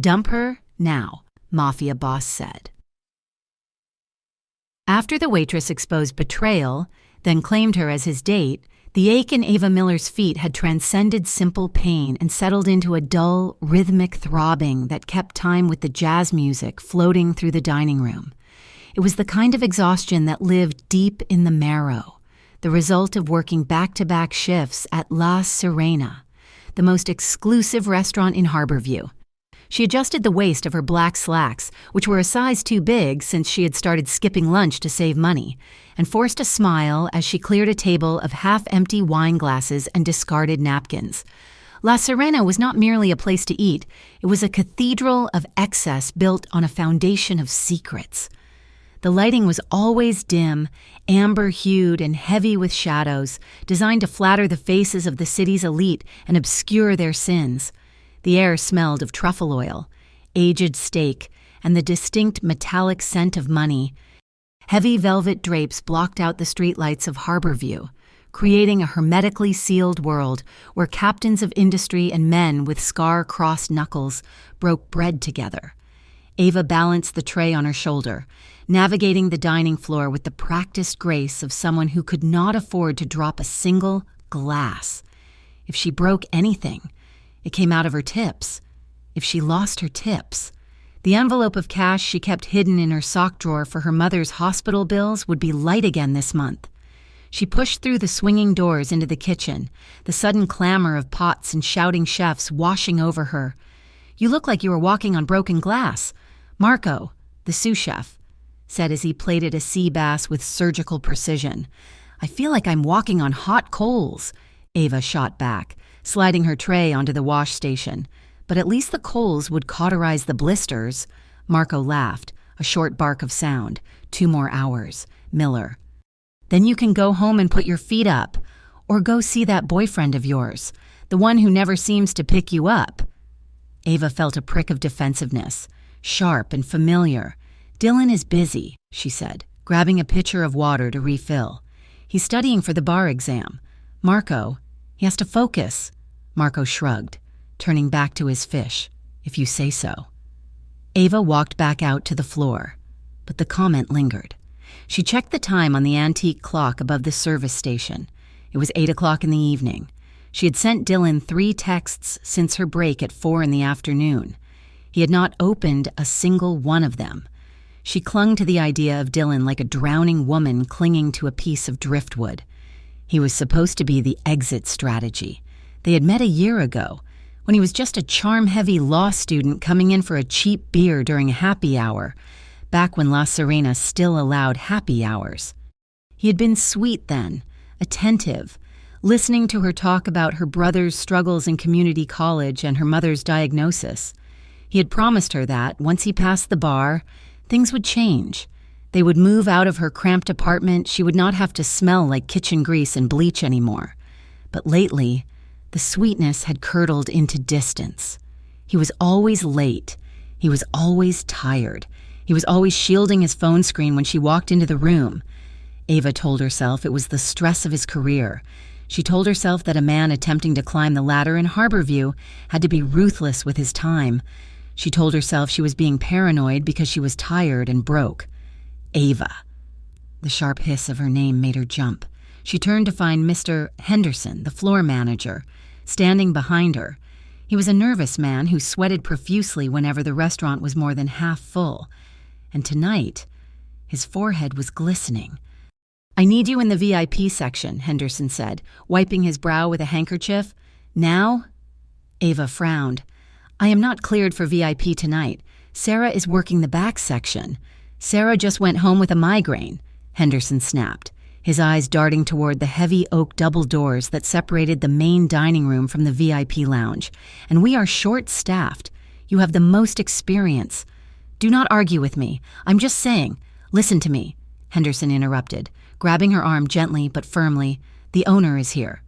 Dump her now, Mafia boss said. After the waitress exposed Betrayal, then claimed her as his date, the ache in Ava Miller's feet had transcended simple pain and settled into a dull, rhythmic throbbing that kept time with the jazz music floating through the dining room. It was the kind of exhaustion that lived deep in the marrow, the result of working back-to-back shifts at La Sirena, the most exclusive restaurant in Harborview. She adjusted the waist of her black slacks, which were a size too big since she had started skipping lunch to save money, and forced a smile as she cleared a table of half-empty wine glasses and discarded napkins. La Sirena was not merely a place to eat, it was a cathedral of excess built on a foundation of secrets. The lighting was always dim, amber-hued and heavy with shadows, designed to flatter the faces of the city's elite and obscure their sins. The air smelled of truffle oil, aged steak, and the distinct metallic scent of money. Heavy velvet drapes blocked out the streetlights of Harborview, creating a hermetically sealed world where captains of industry and men with scar-crossed knuckles broke bread together. Ava balanced the tray on her shoulder, navigating the dining floor with the practiced grace of someone who could not afford to drop a single glass. If she broke anything, it came out of her tips. If she lost her tips, the envelope of cash she kept hidden in her sock drawer for her mother's hospital bills would be light again this month. She pushed through the swinging doors into the kitchen, the sudden clamor of pots and shouting chefs washing over her. "You look like you were walking on broken glass," Marco, the sous chef, said as he plated a sea bass with surgical precision. "I feel like I'm walking on hot coals," Ava shot back, sliding her tray onto the wash station. "But at least the coals would cauterize the blisters." Marco laughed, a short bark of sound. 2 more hours. Miller. "Then you can go home and put your feet up. Or go see that boyfriend of yours, the one who never seems to pick you up." Ava felt a prick of defensiveness, sharp and familiar. "Dylan is busy," she said, grabbing a pitcher of water to refill. "He's studying for the bar exam. Marco, he has to focus." Marco shrugged, turning back to his fish. "If you say so." Ava walked back out to the floor, but the comment lingered. She checked the time on the antique clock above the service station. It was 8 o'clock in the evening. She had sent Dylan 3 texts since her break at 4 in the afternoon. He had not opened a single one of them. She clung to the idea of Dylan like a drowning woman clinging to a piece of driftwood. He was supposed to be the exit strategy. They had met a year ago, when he was just a charm-heavy law student coming in for a cheap beer during a happy hour, back when La Sirena still allowed happy hours. He had been sweet then, attentive, listening to her talk about her brother's struggles in community college and her mother's diagnosis. He had promised her that, once he passed the bar, things would change. They would move out of her cramped apartment. She would not have to smell like kitchen grease and bleach anymore. But lately, the sweetness had curdled into distance. He was always late. He was always tired. He was always shielding his phone screen when she walked into the room. Ava told herself it was the stress of his career. She told herself that a man attempting to climb the ladder in Harborview had to be ruthless with his time. She told herself she was being paranoid because she was tired and broke. Ava. The sharp hiss of her name made her jump. She turned to find Mr. Henderson, the floor manager, standing behind her. He was a nervous man who sweated profusely whenever the restaurant was more than half full. And tonight, his forehead was glistening. "I need you in the VIP section," Henderson said, wiping his brow with a handkerchief. "Now?" Ava frowned. "I am not cleared for VIP tonight. Sarah is working the back section." "Sarah just went home with a migraine," Henderson snapped, his eyes darting toward the heavy oak double doors that separated the main dining room from the VIP lounge. "And we are short-staffed. You have the most experience." "Do not argue with me. I'm just saying." "Listen to me," Henderson interrupted, grabbing her arm gently but firmly. "The owner is here."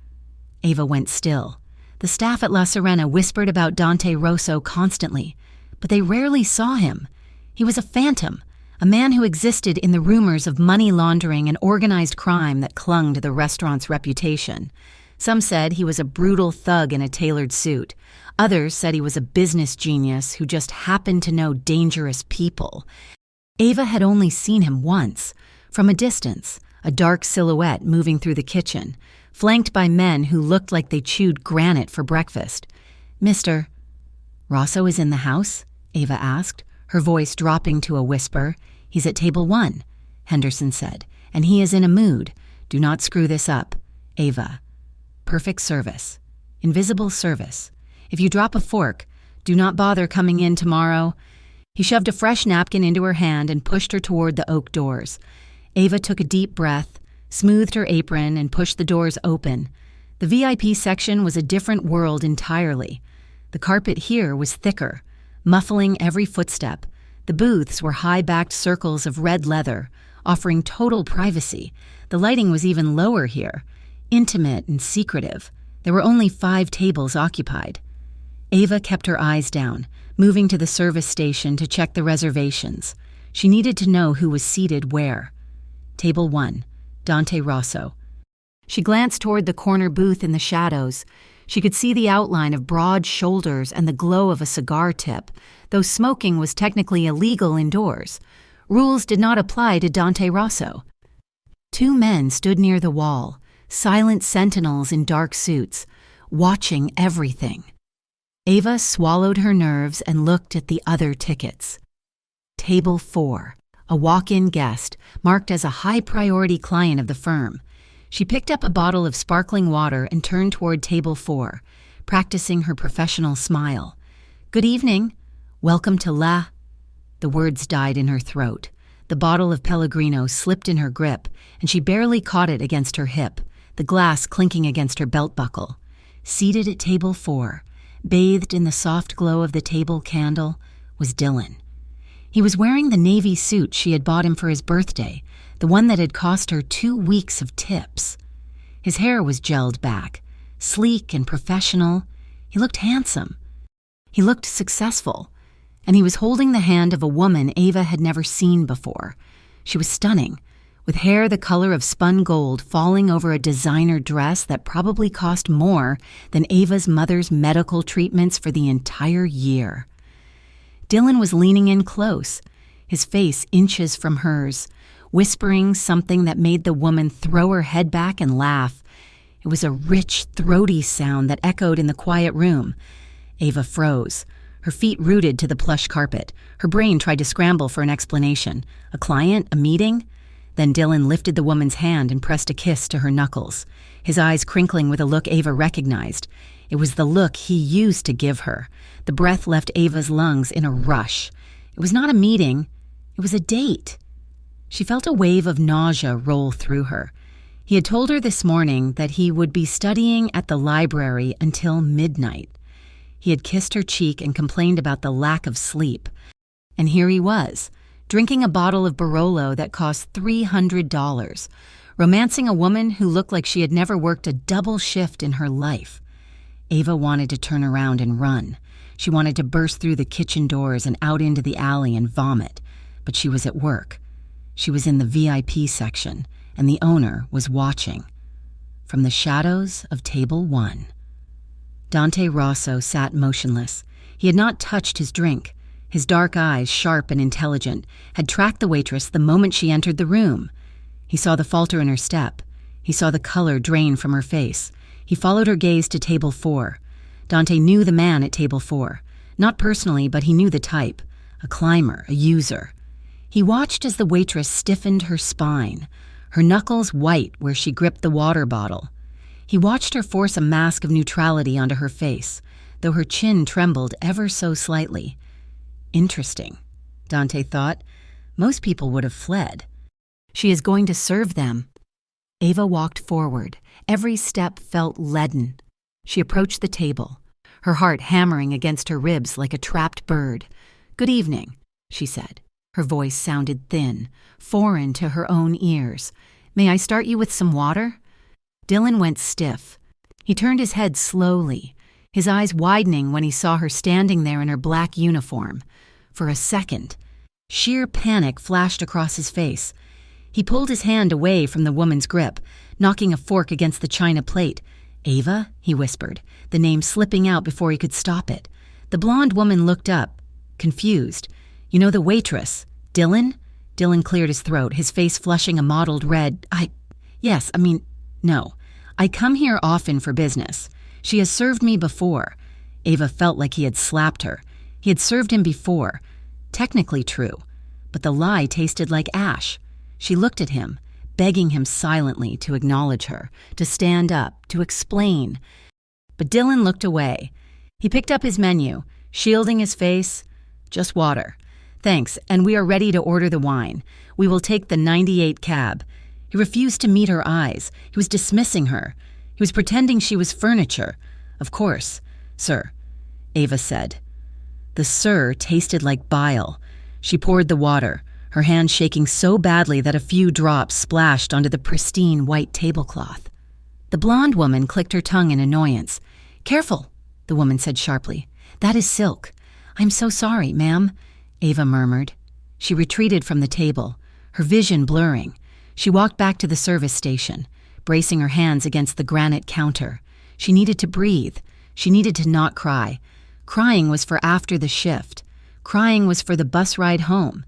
Ava went still. The staff at La Sirena whispered about Dante Rosso constantly, but they rarely saw him. He was a phantom, a man who existed in the rumors of money laundering and organized crime that clung to the restaurant's reputation. Some said he was a brutal thug in a tailored suit. Others said he was a business genius who just happened to know dangerous people. Ava had only seen him once, from a distance, a dark silhouette moving through the kitchen, flanked by men who looked like they chewed granite for breakfast. "Mr. Rosso is in the house?" Ava asked, her voice dropping to a whisper. "He's at table 1, Henderson said, "and he is in a mood. Do not screw this up." Ava: "Perfect service. Invisible service. If you drop a fork, do not bother coming in tomorrow." He shoved a fresh napkin into her hand and pushed her toward the oak doors. Ava took a deep breath, smoothed her apron, and pushed the doors open. The VIP section was a different world entirely. The carpet here was thicker, muffling every footstep. The booths were high-backed circles of red leather, offering total privacy. The lighting was even lower here, intimate and secretive. There were only 5 tables occupied. Ava kept her eyes down, moving to the service station to check the reservations. She needed to know who was seated where. Table 1, Dante Rosso. She glanced toward the corner booth in the shadows. She could see the outline of broad shoulders and the glow of a cigar tip, though smoking was technically illegal indoors. Rules did not apply to Dante Rosso. 2 men stood near the wall, silent sentinels in dark suits, watching everything. Ava swallowed her nerves and looked at the other tickets. Table 4, a walk-in guest, marked as a high-priority client of the firm. She picked up a bottle of sparkling water and turned toward table 4, practicing her professional smile. "Good evening. Welcome to La..." The words died in her throat. The bottle of Pellegrino slipped in her grip, and she barely caught it against her hip, the glass clinking against her belt buckle. Seated at table 4, bathed in the soft glow of the table candle, was Dylan. He was wearing the navy suit she had bought him for his birthday, the one that had cost her 2 weeks of tips. His hair was gelled back, sleek and professional. He looked handsome. He looked successful. And he was holding the hand of a woman Ava had never seen before. She was stunning, with hair the color of spun gold falling over a designer dress that probably cost more than Ava's mother's medical treatments for the entire year. Dylan was leaning in close, his face inches from hers, whispering something that made the woman throw her head back and laugh. It was a rich, throaty sound that echoed in the quiet room. Ava froze, her feet rooted to the plush carpet. Her brain tried to scramble for an explanation. A client? A meeting? Then Dylan lifted the woman's hand and pressed a kiss to her knuckles, his eyes crinkling with a look Ava recognized. It was the look he used to give her. The breath left Ava's lungs in a rush. It was not a meeting. It was a date. She felt a wave of nausea roll through her. He had told her this morning that he would be studying at the library until midnight. He had kissed her cheek and complained about the lack of sleep. And here he was, drinking a bottle of Barolo that cost $300, romancing a woman who looked like she had never worked a double shift in her life. Ava wanted to turn around and run. She wanted to burst through the kitchen doors and out into the alley and vomit, but she was at work. She was in the VIP section, and the owner was watching. From the shadows of table 1. Dante Rosso sat motionless. He had not touched his drink. His dark eyes, sharp and intelligent, had tracked the waitress the moment she entered the room. He saw the falter in her step. He saw the color drain from her face. He followed her gaze to table 4. Dante knew the man at table 4. Not personally, but he knew the type. A climber, a user. He watched as the waitress stiffened her spine, her knuckles white where she gripped the water bottle. He watched her force a mask of neutrality onto her face, though her chin trembled ever so slightly. Interesting, Dante thought. Most people would have fled. She is going to serve them. Ava walked forward. Every step felt leaden. She approached the table, her heart hammering against her ribs like a trapped bird. "Good evening," she said. Her voice sounded thin, foreign to her own ears. "May I start you with some water?" Dylan went stiff. He turned his head slowly, his eyes widening when he saw her standing there in her black uniform. For a second, sheer panic flashed across his face. He pulled his hand away from the woman's grip, knocking a fork against the china plate. "Ava?" he whispered, the name slipping out before he could stop it. The blonde woman looked up, confused. "You know the waitress, Dylan?" Dylan cleared his throat, his face flushing a mottled red. No. I come here often for business. She has served me before." Ava felt like he had slapped her. He had served him before. Technically true, but the lie tasted like ash. She looked at him, begging him silently to acknowledge her, to stand up, to explain. But Dylan looked away. He picked up his menu, shielding his face. "Just water. Thanks, and we are ready to order the wine. We will take the 98 cab." He refused to meet her eyes. He was dismissing her. He was pretending she was furniture. "Of course, sir," Ava said. The "sir" tasted like bile. She poured the water, her hand shaking so badly that a few drops splashed onto the pristine white tablecloth. The blonde woman clicked her tongue in annoyance. "Careful," the woman said sharply. "That is silk." "I'm so sorry, ma'am," Ava murmured. She retreated from the table, her vision blurring. She walked back to the service station, bracing her hands against the granite counter. She needed to breathe. She needed to not cry. Crying was for after the shift. Crying was for the bus ride home.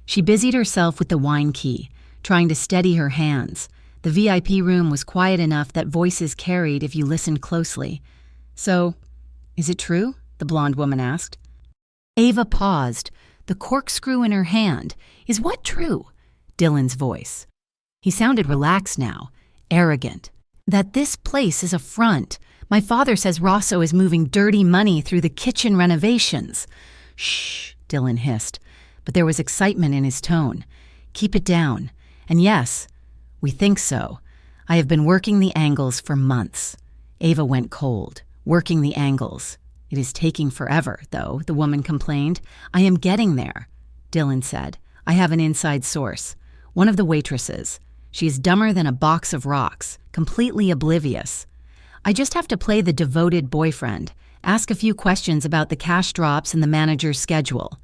She busied herself with the wine key, trying to steady her hands. The VIP room was quiet enough that voices carried if you listened closely. "So, is it true?" the blonde woman asked. Ava paused, the corkscrew in her hand. "Is what true?" Dylan's voice. He sounded relaxed now, arrogant. "That this place is a front. My father says Rosso is moving dirty money through the kitchen renovations." "Shh," Dylan hissed, but there was excitement in his tone. "Keep it down. And yes, we think so. I have been working the angles for months." Ava went cold, working the angles. "It is taking forever, though," the woman complained. "I am getting there," Dylan said. "I have an inside source. One of the waitresses. She is dumber than a box of rocks, completely oblivious. I just have to play the devoted boyfriend, ask a few questions about the cash drops and the manager's schedule.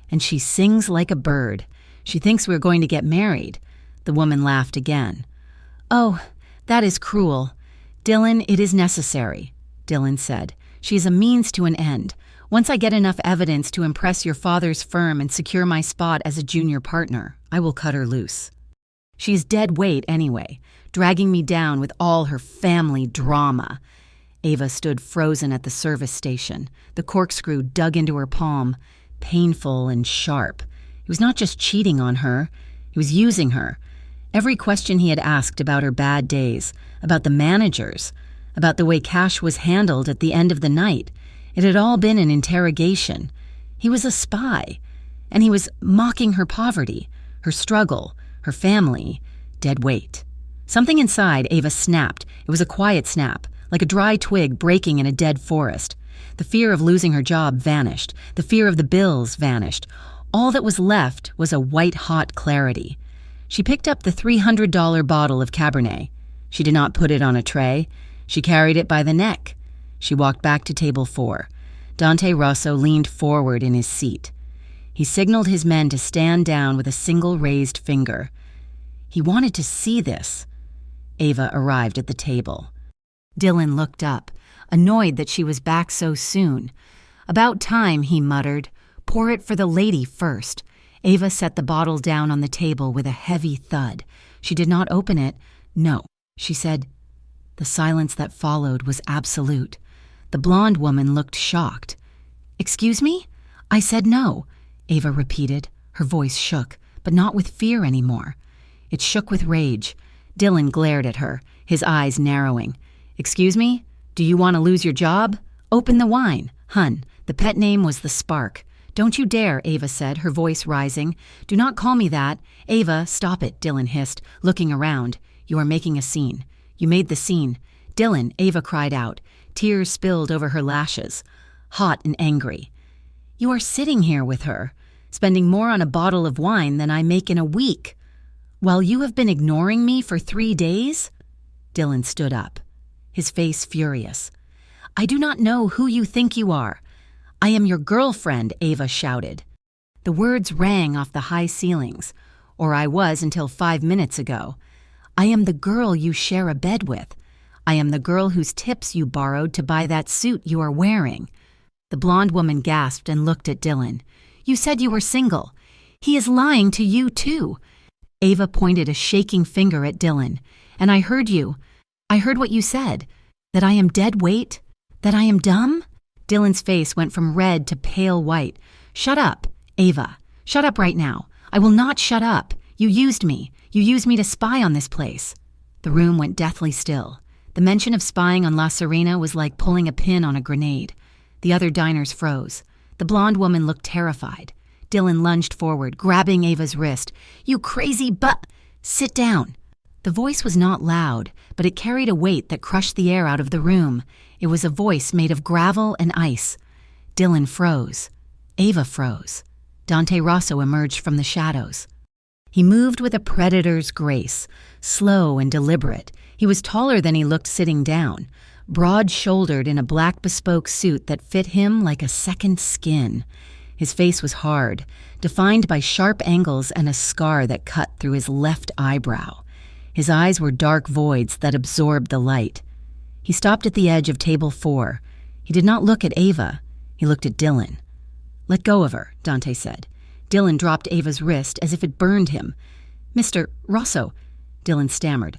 And she sings like a bird. She thinks we're going to get married." The woman laughed again. "Oh, that is cruel. Dylan, it is necessary," Dylan said. "She is a means to an end. Once I get enough evidence to impress your father's firm and secure my spot as a junior partner, I will cut her loose. She's dead weight anyway, dragging me down with all her family drama." Ava stood frozen at the service station, the corkscrew dug into her palm, painful and sharp. He was not just cheating on her, he was using her. Every question he had asked about her bad days, about the managers, about the way cash was handled at the end of the night, it had all been an interrogation. He was a spy, and he was mocking her poverty, her struggle, her family, dead weight. Something inside Ava snapped. It was a quiet snap, like a dry twig breaking in a dead forest. The fear of losing her job vanished. The fear of the bills vanished. All that was left was a white-hot clarity. She picked up the $300 bottle of Cabernet. She did not put it on a tray. She carried it by the neck. She walked back to table 4. Dante Rosso leaned forward in his seat. He signaled his men to stand down with a single raised finger. He wanted to see this. Ava arrived at the table. Dylan looked up, annoyed that she was back so soon. "About time," he muttered. "Pour it for the lady first." Ava set the bottle down on the table with a heavy thud. She did not open it. "No," she said. The silence that followed was absolute. The blonde woman looked shocked. "Excuse me?" "I said no," Ava repeated. Her voice shook, but not with fear anymore. It shook with rage. Dylan glared at her, his eyes narrowing. "Excuse me? Do you want to lose your job? Open the wine. Hun." The pet name was the Spark. "Don't you dare," Ava said, her voice rising. "Do not call me that." "Ava, stop it," Dylan hissed, looking around. "You are making a scene. You made the scene." "Dylan," Ava cried out. Tears spilled over her lashes, hot and angry. "You are sitting here with her, spending more on a bottle of wine than I make in a week, while you have been ignoring me for 3 days?" Dylan stood up, his face furious. "I do not know who you think you are. I am your girlfriend," Ava shouted. The words rang off the high ceilings, or I was until 5 minutes ago. "I am the girl you share a bed with. I am the girl whose tips you borrowed to buy that suit you are wearing." The blonde woman gasped and looked at Dylan. "You said you were single. He is lying to you, too." Ava pointed a shaking finger at Dylan. "And I heard you. I heard what you said. That I am dead weight? That I am dumb?" Dylan's face went from red to pale white. "Shut up, Ava. Shut up right now. I will not shut up. You used me. You used me to spy on this place." The room went deathly still. The mention of spying on La Serena was like pulling a pin on a grenade. The other diners froze. The blonde woman looked terrified. Dylan lunged forward, grabbing Ava's wrist. "You crazy Sit down." The voice was not loud, but it carried a weight that crushed the air out of the room. It was a voice made of gravel and ice. Dylan froze. Ava froze. Dante Rosso emerged from the shadows. He moved with a predator's grace, slow and deliberate. He was taller than he looked sitting down, broad-shouldered in a black bespoke suit that fit him like a second skin. His face was hard, defined by sharp angles and a scar that cut through his left eyebrow. His eyes were dark voids that absorbed the light. He stopped at the edge of table 4. He did not look at Ava. He looked at Dylan. "Let go of her," Dante said. Dylan dropped Ava's wrist as if it burned him. "Mr. Rosso," Dylan stammered.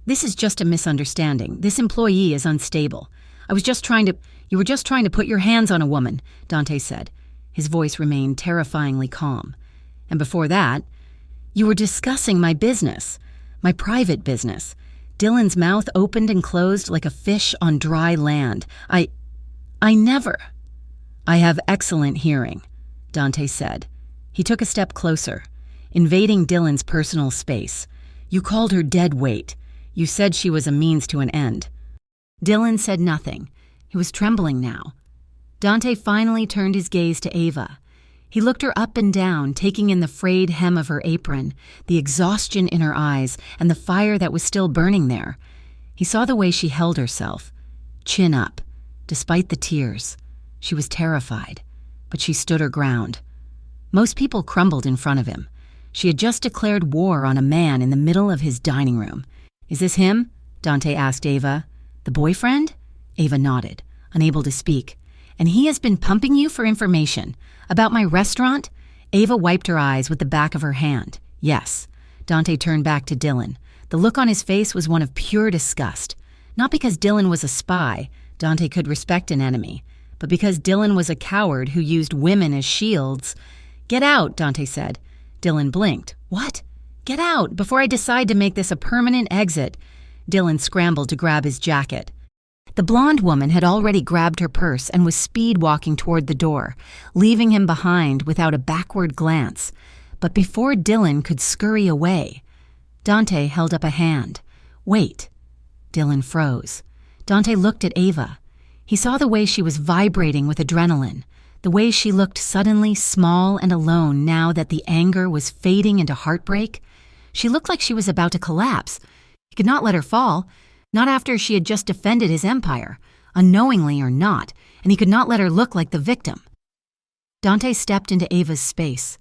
This is just a misunderstanding. This employee is unstable. You were just trying to put your hands on a woman," Dante said. His voice remained terrifyingly calm. "And before that, you were discussing my business, my private business." Dylan's mouth opened and closed like a fish on dry land. I never." "I have excellent hearing," Dante said. He took a step closer, invading Dylan's personal space. "You called her dead weight. You said she was a means to an end." Dylan said nothing. He was trembling now. Dante finally turned his gaze to Ava. He looked her up and down, taking in the frayed hem of her apron, the exhaustion in her eyes, and the fire that was still burning there. He saw the way she held herself, chin up, despite the tears. She was terrified, but she stood her ground. Most people crumbled in front of him. She had just declared war on a man in the middle of his dining room. "Is this him?" Dante asked Ava. "The boyfriend?" Ava nodded, unable to speak. "And he has been pumping you for information. About my restaurant?" Ava wiped her eyes with the back of her hand. "Yes." Dante turned back to Dylan. The look on his face was one of pure disgust. Not because Dylan was a spy, Dante could respect an enemy, but because Dylan was a coward who used women as shields. "Get out," Dante said. Dylan blinked. "What?" "Get out, before I decide to make this a permanent exit." Dylan scrambled to grab his jacket. The blonde woman had already grabbed her purse and was speed-walking toward the door, leaving him behind without a backward glance. But before Dylan could scurry away, Dante held up a hand. "Wait." Dylan froze. Dante looked at Ava. He saw the way she was vibrating with adrenaline, the way she looked suddenly small and alone now that the anger was fading into heartbreak. She looked like she was about to collapse. He could not let her fall, not after she had just defended his empire, unknowingly or not, and he could not let her look like the victim. Dante stepped into Ava's space.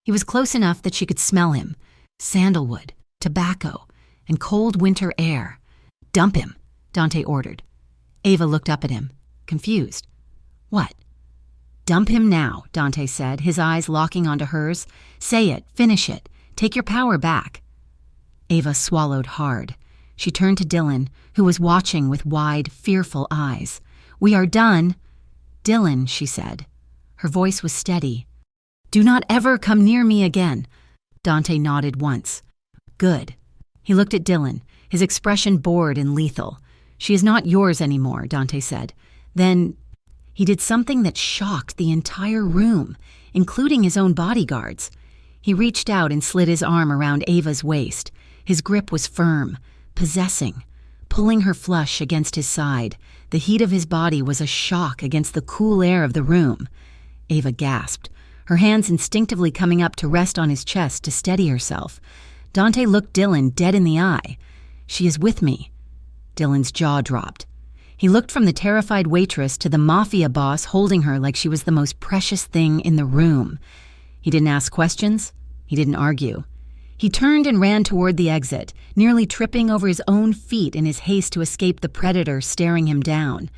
He was close enough that she could smell him. Sandalwood, tobacco, and cold winter air. "Dump him," Dante ordered. Ava looked up at him, confused. "What?" "Dump him now," Dante said, his eyes locking onto hers. "Say it, finish it, take your power back." Ava swallowed hard. She turned to Dylan, who was watching with wide, fearful eyes. "We are done." "Dylan," she said. Her voice was steady. "Do not ever come near me again." Dante nodded once. "Good." He looked at Dylan, his expression bored and lethal. "She is not yours anymore," Dante said. Then he did something that shocked the entire room, including his own bodyguards. He reached out and slid his arm around Ava's waist. His grip was firm, possessing, pulling her flush against his side. The heat of his body was a shock against the cool air of the room. Ava gasped, her hands instinctively coming up to rest on his chest to steady herself. Dante looked Dylan dead in the eye. "She is with me." Dylan's jaw dropped. He looked from the terrified waitress to the mafia boss holding her like she was the most precious thing in the room. He didn't ask questions. He didn't argue. He turned and ran toward the exit, nearly tripping over his own feet in his haste to escape the predator staring him down.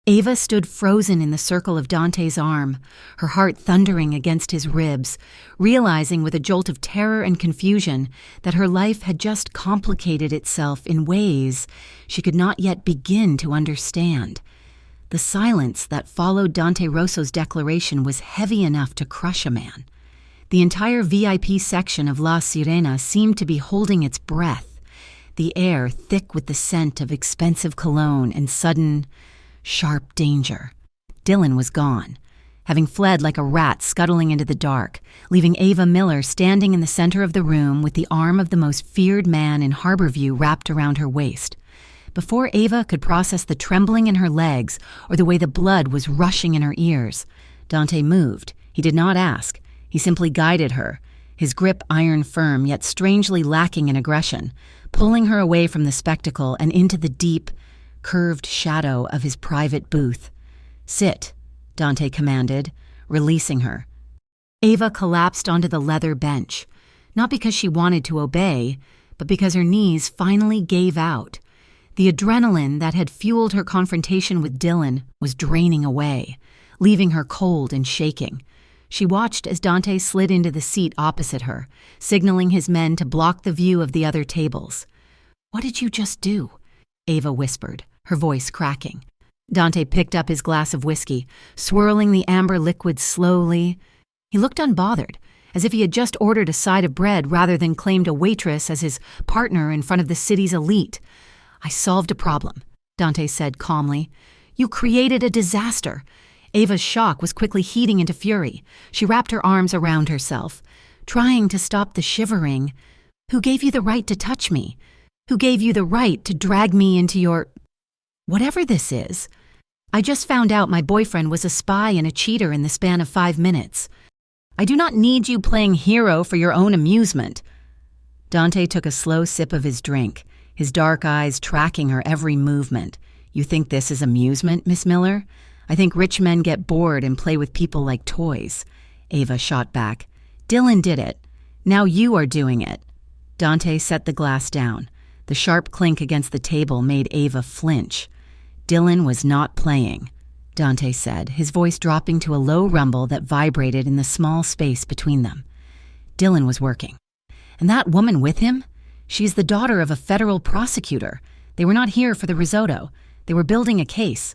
Ava stood frozen in the circle of Dante's arm, her heart thundering against his ribs, realizing with a jolt of terror and confusion that her life had just complicated itself in ways she could not yet begin to understand. The silence that followed Dante Rosso's declaration was heavy enough to crush a man. The entire VIP section of La Sirena seemed to be holding its breath, the air thick with the scent of expensive cologne and sudden, sharp danger. Dylan was gone, having fled like a rat scuttling into the dark, leaving Ava Miller standing in the center of the room with the arm of the most feared man in Harborview wrapped around her waist. Before Ava could process the trembling in her legs or the way the blood was rushing in her ears, Dante moved. He did not ask. He simply guided her, his grip iron firm yet strangely lacking in aggression, pulling her away from the spectacle and into the deep, curved shadow of his private booth. "Sit," Dante commanded, releasing her. Ava collapsed onto the leather bench, not because she wanted to obey, but because her knees finally gave out. The adrenaline that had fueled her confrontation with Dylan was draining away, leaving her cold and shaking. She watched as Dante slid into the seat opposite her, signaling his men to block the view of the other tables. "What did you just do?" Ava whispered, her voice cracking. Dante picked up his glass of whiskey, swirling the amber liquid slowly. He looked unbothered, as if he had just ordered a side of bread rather than claimed a waitress as his partner in front of the city's elite. "I solved a problem," Dante said calmly. "You created a disaster." Ava's shock was quickly heating into fury. She wrapped her arms around herself, trying to stop the shivering. "Who gave you the right to touch me? Who gave you the right to drag me into your... whatever this is? I just found out my boyfriend was a spy and a cheater in the span of 5 minutes. I do not need you playing hero for your own amusement." Dante took a slow sip of his drink, his dark eyes tracking her every movement. "You think this is amusement, Miss Miller? I think rich men get bored and play with people like toys." Ava shot back. "Dylan did it. Now you are doing it." Dante set the glass down. The sharp clink against the table made Ava flinch. "Dylan was not playing," Dante said, his voice dropping to a low rumble that vibrated in the small space between them. "Dylan was working. And that woman with him? She's the daughter of a federal prosecutor. They were not here for the risotto. They were building a case."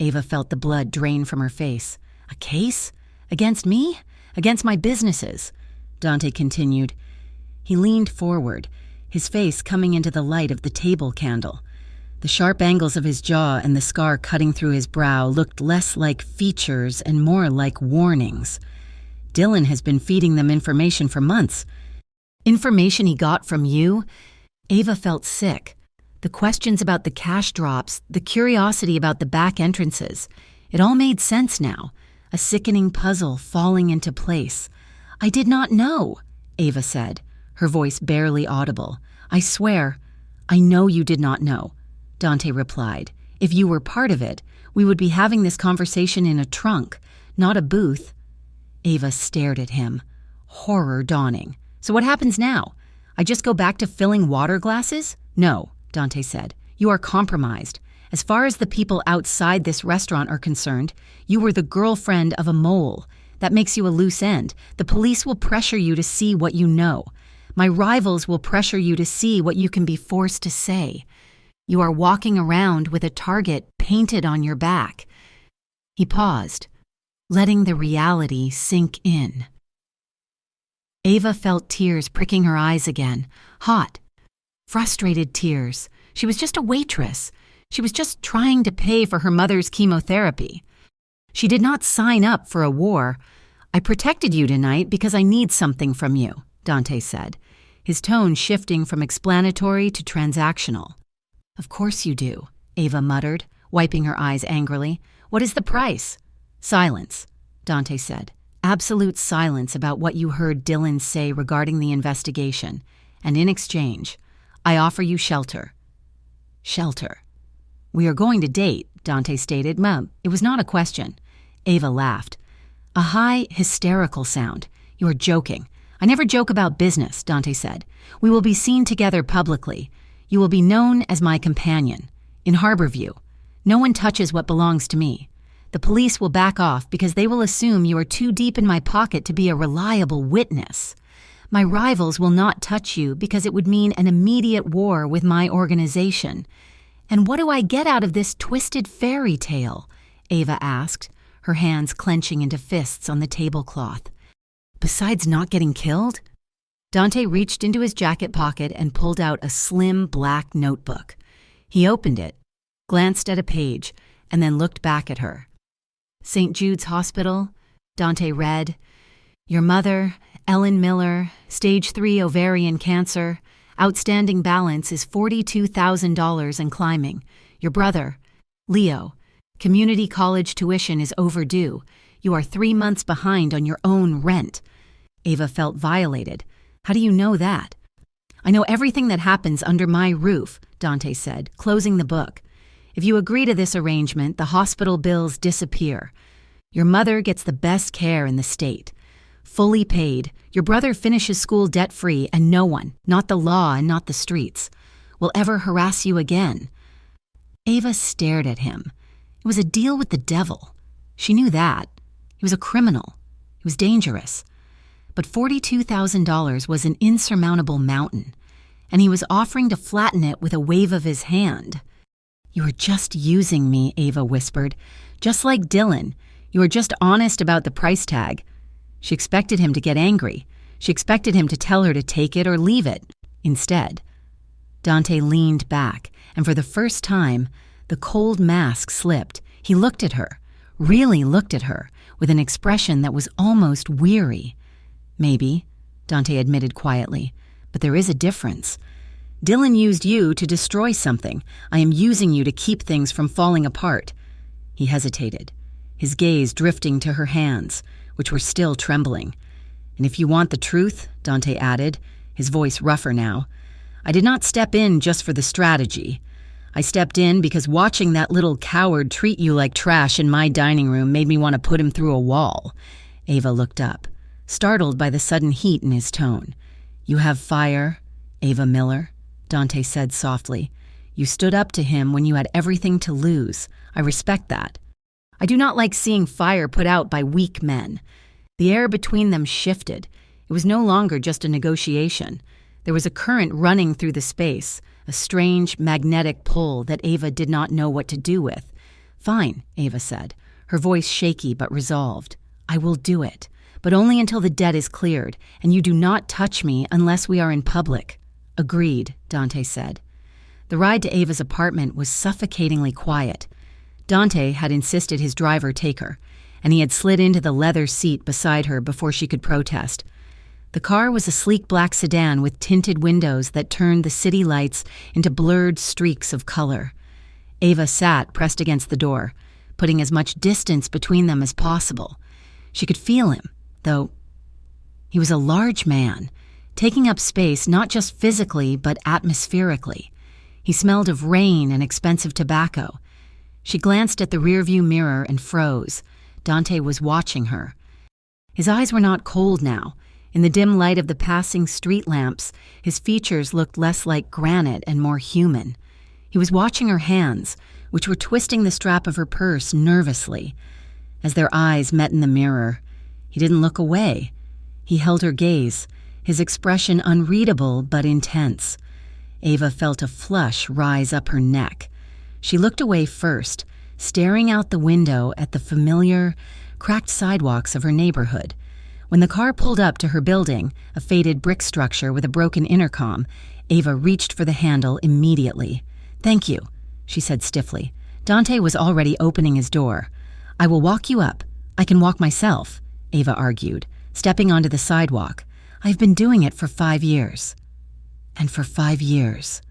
Ava felt the blood drain from her face. "A case? Against me? Against my businesses?" Dante continued. He leaned forward, his face coming into the light of the table candle. The sharp angles of his jaw and the scar cutting through his brow looked less like features and more like warnings. "Dylan has been feeding them information for months." "Information he got from you?" Ava felt sick. The questions about the cash drops, the curiosity about the back entrances. It all made sense now, a sickening puzzle falling into place. "I did not know," Ava said, her voice barely audible. "I swear, I know you did not know," Dante replied. "If you were part of it, we would be having this conversation in a trunk, not a booth." Ava stared at him, horror dawning. "So what happens now? I just go back to filling water glasses?" "No," Dante said. "You are compromised. As far as the people outside this restaurant are concerned, you were the girlfriend of a mole. That makes you a loose end. The police will pressure you to see what you know. My rivals will pressure you to see what you can be forced to say. You are walking around with a target painted on your back." He paused, letting the reality sink in. Ava felt tears pricking her eyes again, hot, frustrated tears. She was just a waitress. She was just trying to pay for her mother's chemotherapy. She did not sign up for a war. "I protected you tonight because I need something from you," Dante said, his tone shifting from explanatory to transactional. "Of course you do," Ava muttered, wiping her eyes angrily. "What is the price?" "Silence," Dante said. "Absolute silence about what you heard Dylan say regarding the investigation. And in exchange, I offer you shelter." "Shelter." "We are going to date," Dante stated. It was not a question. Ava laughed. A high, hysterical sound. "You are joking. I never joke about business, Dante said. We will be seen together publicly. You will be known as my companion. In Harborview. No one touches what belongs to me. The police will back off because they will assume you are too deep in my pocket to be a reliable witness. My rivals will not touch you because it would mean an immediate war with my organization. And what do I get out of this twisted fairy tale? Ava asked, her hands clenching into fists on the tablecloth. Besides not getting killed? Dante reached into his jacket pocket and pulled out a slim black notebook. He opened it, glanced at a page, and then looked back at her. St. Jude's Hospital, Dante read. Your mother, Ellen Miller, stage 3 ovarian cancer. Outstanding balance is $42,000 and climbing. Your brother, Leo, community college tuition is overdue. You are 3 months behind on your own rent. Ava felt violated. How do you know that? I know everything that happens under my roof, Dante said, closing the book. If you agree to this arrangement, the hospital bills disappear. Your mother gets the best care in the state. Fully paid, your brother finishes school debt-free, and no one, not the law and not the streets, will ever harass you again. Ava stared at him. It was a deal with the devil. She knew that. He was a criminal. He was dangerous. But $42,000 was an insurmountable mountain, and he was offering to flatten it with a wave of his hand. You are just using me, Ava whispered. Just like Dylan. You are just honest about the price tag. She expected him to get angry. She expected him to tell her to take it or leave it. Instead, Dante leaned back, and for the first time, the cold mask slipped. He looked at her, really looked at her, with an expression that was almost weary. Maybe, Dante admitted quietly, but there is a difference. Dylan used you to destroy something. I am using you to keep things from falling apart. He hesitated, his gaze drifting to her hands, which were still trembling. And if you want the truth, Dante added, his voice rougher now, I did not step in just for the strategy. I stepped in because watching that little coward treat you like trash in my dining room made me want to put him through a wall. Ava looked up, startled by the sudden heat in his tone. You have fire, Ava Miller, Dante said softly. You stood up to him when you had everything to lose. I respect that. I do not like seeing fire put out by weak men. The air between them shifted. It was no longer just a negotiation. There was a current running through the space, a strange magnetic pull that Ava did not know what to do with. Fine, Ava said, her voice shaky but resolved. I will do it, but only until the debt is cleared, and you do not touch me unless we are in public. Agreed, Dante said. The ride to Ava's apartment was suffocatingly quiet. Dante had insisted his driver take her, and he had slid into the leather seat beside her before she could protest. The car was a sleek black sedan with tinted windows that turned the city lights into blurred streaks of color. Ava sat pressed against the door, putting as much distance between them as possible. She could feel him, though he was a large man, taking up space not just physically but atmospherically. He smelled of rain and expensive tobacco. She glanced at the rearview mirror and froze. Dante was watching her. His eyes were not cold now. In the dim light of the passing street lamps, his features looked less like granite and more human. He was watching her hands, which were twisting the strap of her purse nervously. As their eyes met in the mirror, he didn't look away. He held her gaze, his expression unreadable but intense. Ava felt a flush rise up her neck. She looked away first, staring out the window at the familiar, cracked sidewalks of her neighborhood. When the car pulled up to her building, a faded brick structure with a broken intercom, Ava reached for the handle immediately. "Thank you," she said stiffly. Dante was already opening his door. "I will walk you up. I can walk myself," Ava argued, stepping onto the sidewalk. "I've been doing it for 5 years." And for 5 years.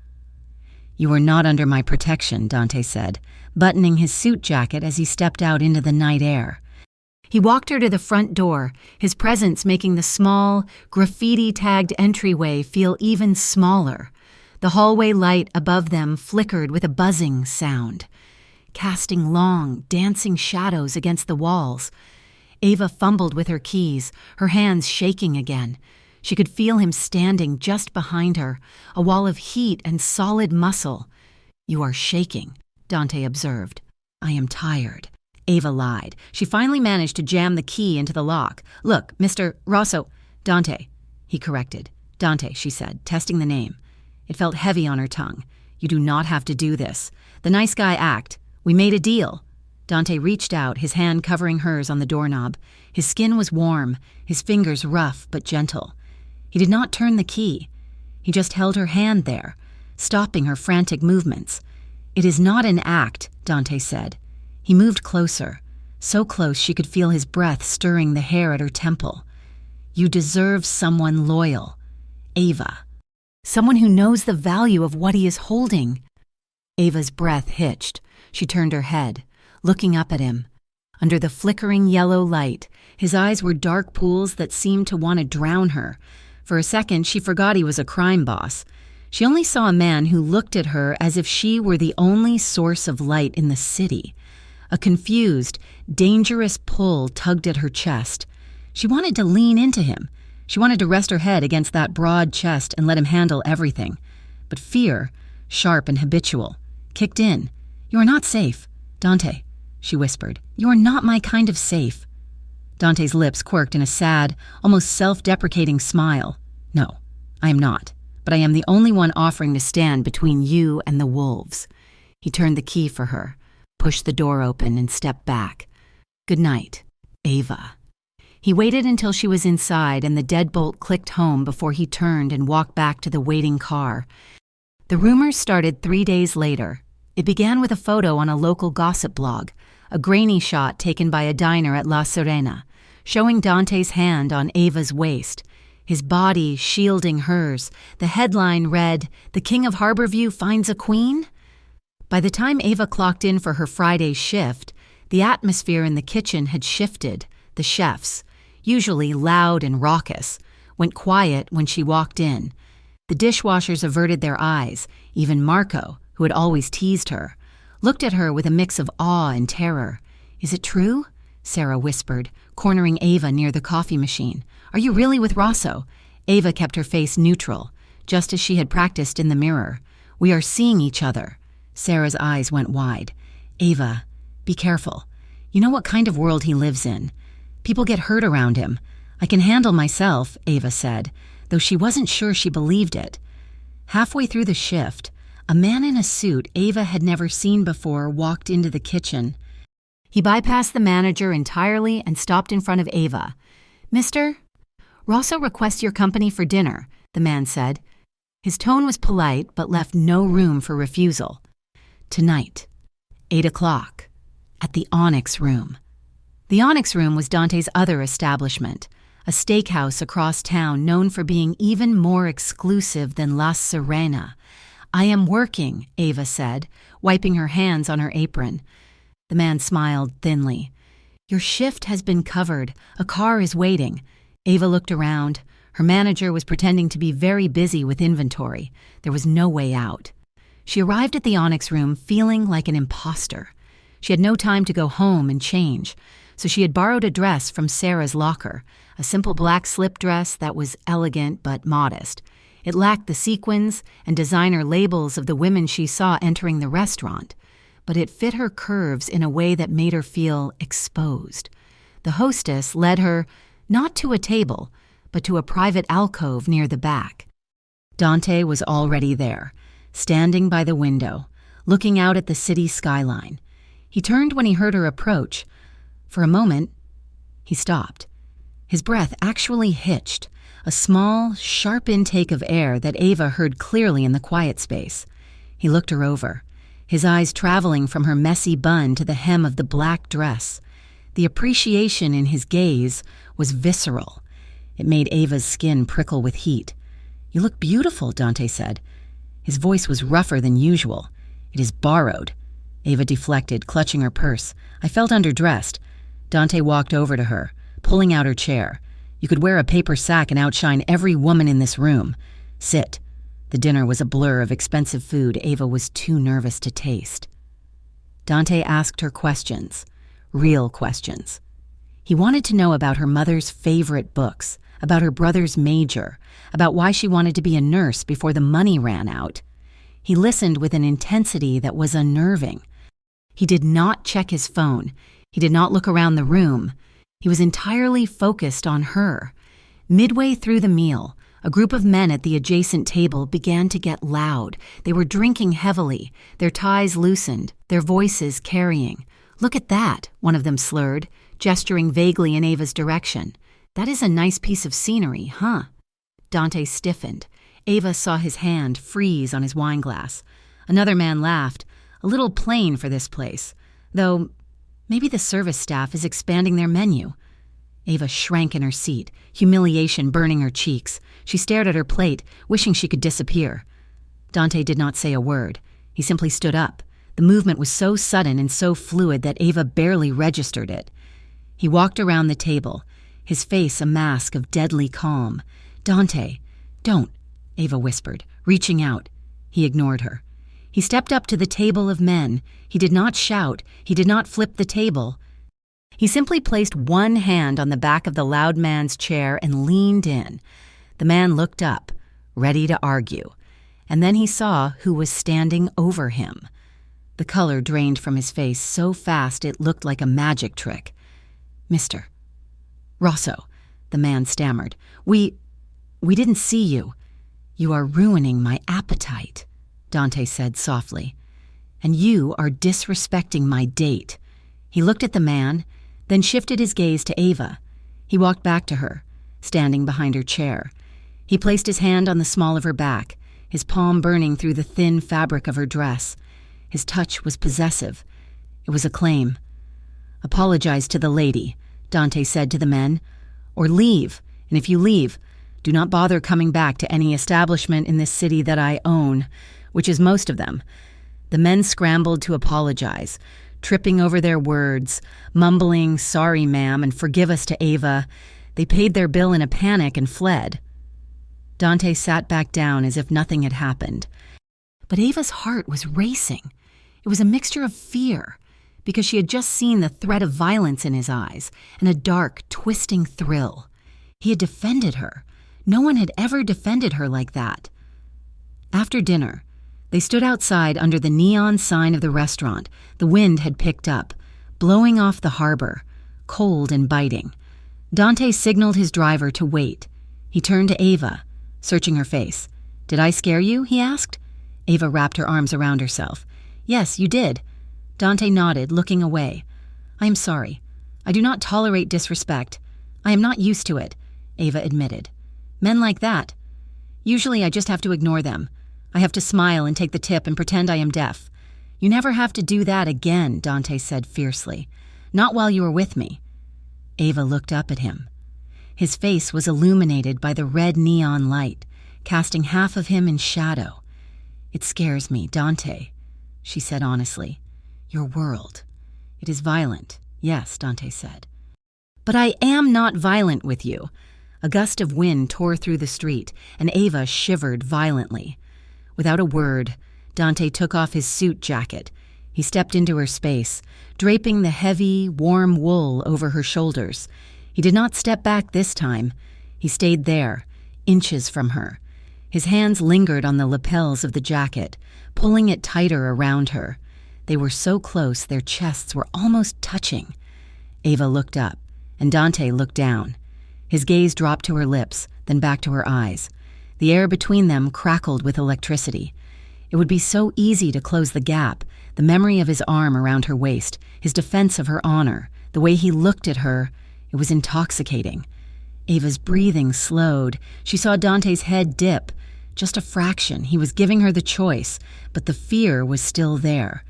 "You are not under my protection," Dante said, buttoning his suit jacket as he stepped out into the night air. He walked her to the front door, his presence making the small, graffiti-tagged entryway feel even smaller. The hallway light above them flickered with a buzzing sound, casting long, dancing shadows against the walls. Ava fumbled with her keys, her hands shaking again. She could feel him standing just behind her, a wall of heat and solid muscle. "You are shaking," Dante observed. "I am tired." Ava lied. She finally managed to jam the key into the lock. "Look, Mr. Rosso—" "Dante," he corrected. "Dante," she said, testing the name. It felt heavy on her tongue. "You do not have to do this. The nice guy act. We made a deal." Dante reached out, his hand covering hers on the doorknob. His skin was warm, his fingers rough but gentle. He did not turn the key. He just held her hand there, stopping her frantic movements. "It is not an act," Dante said. He moved closer, so close she could feel his breath stirring the hair at her temple. "You deserve someone loyal. Ava. Someone who knows the value of what he is holding." Ava's breath hitched. She turned her head, looking up at him. Under the flickering yellow light, his eyes were dark pools that seemed to want to drown her. For a second, she forgot he was a crime boss. She only saw a man who looked at her as if she were the only source of light in the city. A confused, dangerous pull tugged at her chest. She wanted to lean into him. She wanted to rest her head against that broad chest and let him handle everything. But fear, sharp and habitual, kicked in. "You are not safe. Dante," she whispered. "You are not my kind of safe." Dante's lips quirked in a sad, almost self-deprecating smile. "No, I am not. But I am the only one offering to stand between you and the wolves." He turned the key for her, pushed the door open, and stepped back. "Good night, Ava." He waited until she was inside and the deadbolt clicked home before he turned and walked back to the waiting car. The rumors started 3 days later. It began with a photo on a local gossip blog, a grainy shot taken by a diner at La Serena, showing Dante's hand on Ava's waist, his body shielding hers. The headline read, "The King of Harborview finds a queen?" By the time Ava clocked in for her Friday shift, the atmosphere in the kitchen had shifted. The chefs, usually loud and raucous, went quiet when she walked in. The dishwashers averted their eyes. Even Marco, who had always teased her, looked at her with a mix of awe and terror. "Is it true?" Sarah whispered, cornering Ava near the coffee machine. "Are you really with Rosso?" Ava kept her face neutral, just as she had practiced in the mirror. "We are seeing each other." Sarah's eyes went wide. "Ava, be careful. You know what kind of world he lives in. People get hurt around him. I can handle myself," Ava said, though she wasn't sure she believed it. Halfway through the shift, a man in a suit Ava had never seen before walked into the kitchen. He bypassed the manager entirely and stopped in front of Ava. "Mister, Rosso requests your company for dinner," the man said. His tone was polite but left no room for refusal. "Tonight, 8 o'clock, at the Onyx Room." The Onyx Room was Dante's other establishment, a steakhouse across town known for being even more exclusive than La Serena. "I am working," Ava said, wiping her hands on her apron. The man smiled thinly. "Your shift has been covered. A car is waiting." Ava looked around. Her manager was pretending to be very busy with inventory. There was no way out. She arrived at the Onyx Room feeling like an imposter. She had no time to go home and change, so she had borrowed a dress from Sarah's locker, a simple black slip dress that was elegant but modest. It lacked the sequins and designer labels of the women she saw entering the restaurant, but it fit her curves in a way that made her feel exposed. The hostess led her not to a table, but to a private alcove near the back. Dante was already there, standing by the window, looking out at the city skyline. He turned when he heard her approach. For a moment, he stopped. His breath actually hitched, a small, sharp intake of air that Ava heard clearly in the quiet space. He looked her over, his eyes traveling from her messy bun to the hem of the black dress. The appreciation in his gaze was visceral. It made Ava's skin prickle with heat. "You look beautiful," Dante said. His voice was rougher than usual. "It is borrowed." Ava deflected, clutching her purse. "I felt underdressed." Dante walked over to her, pulling out her chair. "You could wear a paper sack and outshine every woman in this room. Sit." The dinner was a blur of expensive food Ava was too nervous to taste. Dante asked her questions, real questions. He wanted to know about her mother's favorite books, about her brother's major, about why she wanted to be a nurse before the money ran out. He listened with an intensity that was unnerving. He did not check his phone. He did not look around the room. He was entirely focused on her. Midway through the meal, a group of men at the adjacent table began to get loud. They were drinking heavily, their ties loosened, their voices carrying. "Look at that," one of them slurred, gesturing vaguely in Ava's direction. "That is a nice piece of scenery, huh?" Dante stiffened. Ava saw his hand freeze on his wineglass. Another man laughed. "A little plain for this place. Though, maybe the service staff is expanding their menu." Ava shrank in her seat, humiliation burning her cheeks. She stared at her plate, wishing she could disappear. Dante did not say a word. He simply stood up. The movement was so sudden and so fluid that Ava barely registered it. He walked around the table, his face a mask of deadly calm. "Dante, don't," Ava whispered, reaching out. He ignored her. He stepped up to the table of men. He did not shout. He did not flip the table. He simply placed one hand on the back of the loud man's chair and leaned in. The man looked up, ready to argue, and then he saw who was standing over him. The color drained from his face so fast it looked like a magic trick. "Mr. Rosso," the man stammered. We didn't see you. You are ruining my appetite," Dante said softly. "And you are disrespecting my date." He looked at the man, then shifted his gaze to Ava. He walked back to her, standing behind her chair. He placed his hand on the small of her back, his palm burning through the thin fabric of her dress. His touch was possessive. It was a claim. "Apologize to the lady," Dante said to the men, "or leave, and if you leave, do not bother coming back to any establishment in this city that I own, which is most of them." The men scrambled to apologize, tripping over their words, mumbling, "Sorry, ma'am," and "Forgive us" to Ava. They paid their bill in a panic and fled. Dante sat back down as if nothing had happened. But Ava's heart was racing. It was a mixture of fear, because she had just seen the threat of violence in his eyes, and a dark, twisting thrill. He had defended her. No one had ever defended her like that. After dinner, they stood outside under the neon sign of the restaurant. The wind had picked up, blowing off the harbor, cold and biting. Dante signaled his driver to wait. He turned to Ava, searching her face. "Did I scare you?" he asked. Ava wrapped her arms around herself. "Yes, you did." Dante nodded, looking away. "I am sorry. I do not tolerate disrespect. I am not used to it," Ava admitted. "Men like that. Usually I just have to ignore them. I have to smile and take the tip and pretend I am deaf." "You never have to do that again," Dante said fiercely. "Not while you are with me." Ava looked up at him. His face was illuminated by the red neon light, casting half of him in shadow. "It scares me, Dante," she said honestly. "Your world. It is violent." "Yes," Dante said. "But I am not violent with you." A gust of wind tore through the street, and Ava shivered violently. Without a word, Dante took off his suit jacket. He stepped into her space, draping the heavy, warm wool over her shoulders. He did not step back this time. He stayed there, inches from her. His hands lingered on the lapels of the jacket, pulling it tighter around her. They were so close their chests were almost touching. Ava looked up, and Dante looked down. His gaze dropped to her lips, then back to her eyes. The air between them crackled with electricity. It would be so easy to close the gap, the memory of his arm around her waist, his defense of her honor, the way he looked at her. It was intoxicating. Ava's breathing slowed. She saw Dante's head dip. Just a fraction. He was giving her the choice, but the fear was still there.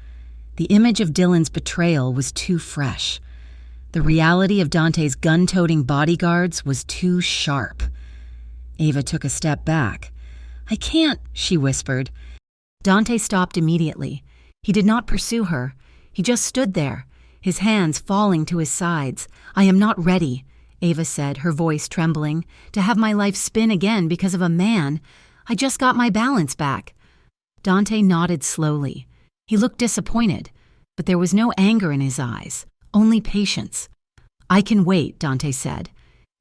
The image of Dylan's betrayal was too fresh. The reality of Dante's gun-toting bodyguards was too sharp. Ava took a step back. "I can't," she whispered. Dante stopped immediately. He did not pursue her. He just stood there, his hands falling to his sides. "I am not ready," Ava said, her voice trembling, "to have my life spin again because of a man. I just got my balance back." Dante nodded slowly. He looked disappointed, but there was no anger in his eyes, only patience. "I can wait," Dante said.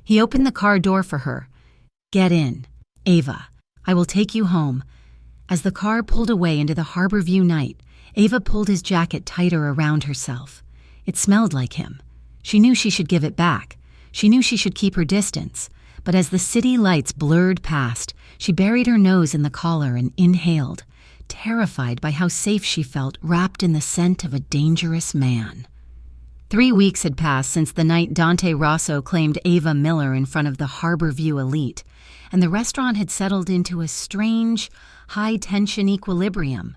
He opened the car door for her. "Get in, Ava. I will take you home." As the car pulled away into the harbor view night, Ava pulled his jacket tighter around herself. It smelled like him. She knew she should give it back. She knew she should keep her distance. But as the city lights blurred past, she buried her nose in the collar and inhaled, terrified by how safe she felt wrapped in the scent of a dangerous man. 3 weeks had passed since the night Dante Rosso claimed Ava Miller in front of the Harborview elite, and the restaurant had settled into a strange, high-tension equilibrium.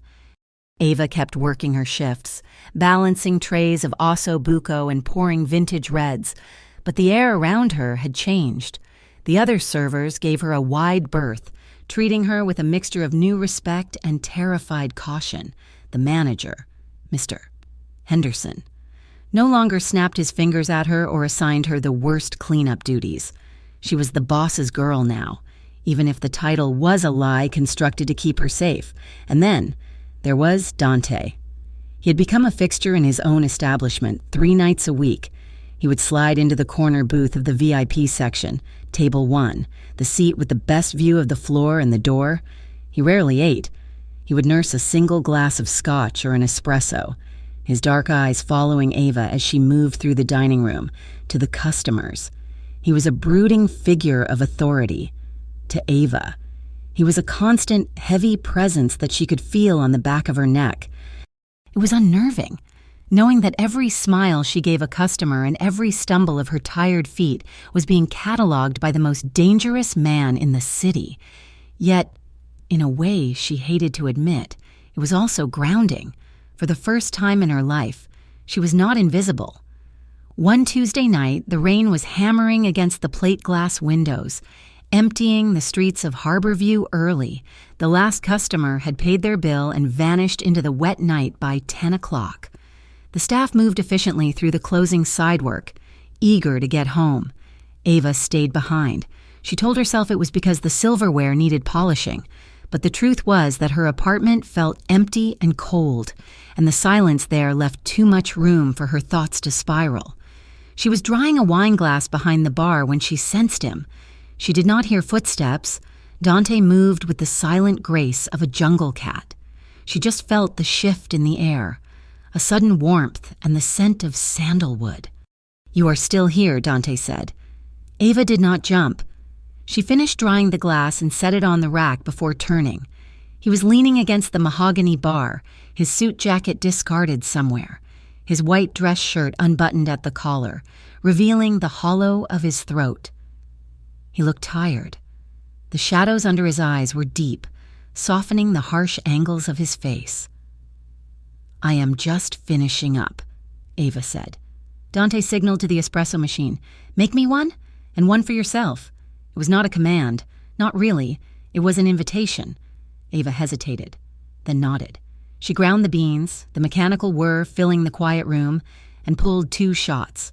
Ava kept working her shifts, balancing trays of osso buco and pouring vintage reds, but the air around her had changed. The other servers gave her a wide berth, treating her with a mixture of new respect and terrified caution. The manager, Mr. Henderson, no longer snapped his fingers at her or assigned her the worst cleanup duties. She was the boss's girl now, even if the title was a lie constructed to keep her safe. And then there was Dante. He had become a fixture in his own establishment 3 nights a week. He would slide into the corner booth of the VIP section, table 1, the seat with the best view of the floor and the door. He rarely ate. He would nurse a single glass of scotch or an espresso, his dark eyes following Ava as she moved through the dining room to the customers. He was a brooding figure of authority. To Ava, he was a constant, heavy presence that she could feel on the back of her neck. It was unnerving, knowing that every smile she gave a customer and every stumble of her tired feet was being cataloged by the most dangerous man in the city. Yet, in a way she hated to admit, it was also grounding. For the first time in her life, she was not invisible. One Tuesday night, the rain was hammering against the plate glass windows, emptying the streets of Harborview early. The last customer had paid their bill and vanished into the wet night by 10 o'clock. The staff moved efficiently through the closing sidework, eager to get home. Ava stayed behind. She told herself it was because the silverware needed polishing, but the truth was that her apartment felt empty and cold, and the silence there left too much room for her thoughts to spiral. She was drying a wine glass behind the bar when she sensed him. She did not hear footsteps. Dante moved with the silent grace of a jungle cat. She just felt the shift in the air, a sudden warmth and the scent of sandalwood. "You are still here," Dante said. Ava did not jump. She finished drying the glass and set it on the rack before turning. He was leaning against the mahogany bar, his suit jacket discarded somewhere, his white dress shirt unbuttoned at the collar, revealing the hollow of his throat. He looked tired. The shadows under his eyes were deep, softening the harsh angles of his face. "I am just finishing up," Ava said. Dante signaled to the espresso machine. "Make me one, and one for yourself." It was not a command. Not really. It was an invitation. Ava hesitated, then nodded. She ground the beans, the mechanical whir filling the quiet room, and pulled 2 shots.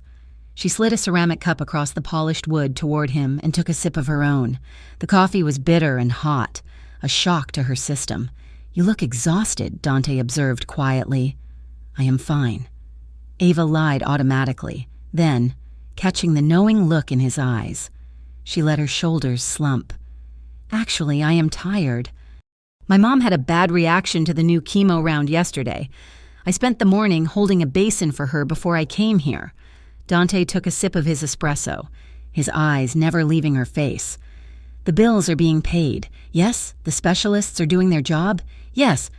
She slid a ceramic cup across the polished wood toward him and took a sip of her own. The coffee was bitter and hot, a shock to her system. "You look exhausted," Dante observed quietly. "I am fine." Ava lied automatically. Then, catching the knowing look in his eyes, she let her shoulders slump. "Actually, I am tired. My mom had a bad reaction to the new chemo round yesterday. I spent the morning holding a basin for her before I came here." Dante took a sip of his espresso, his eyes never leaving her face. "The bills are being paid. Yes, the specialists are doing their job. Yes,"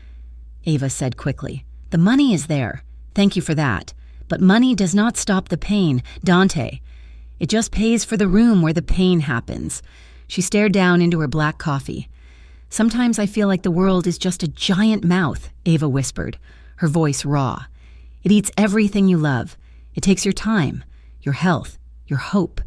Ava said quickly. "The money is there. Thank you for that. But money does not stop the pain, Dante. It just pays for the room where the pain happens." She stared down into her black coffee. "Sometimes I feel like the world is just a giant mouth," Ava whispered, her voice raw. "It eats everything you love. It takes your time, your health, your hope.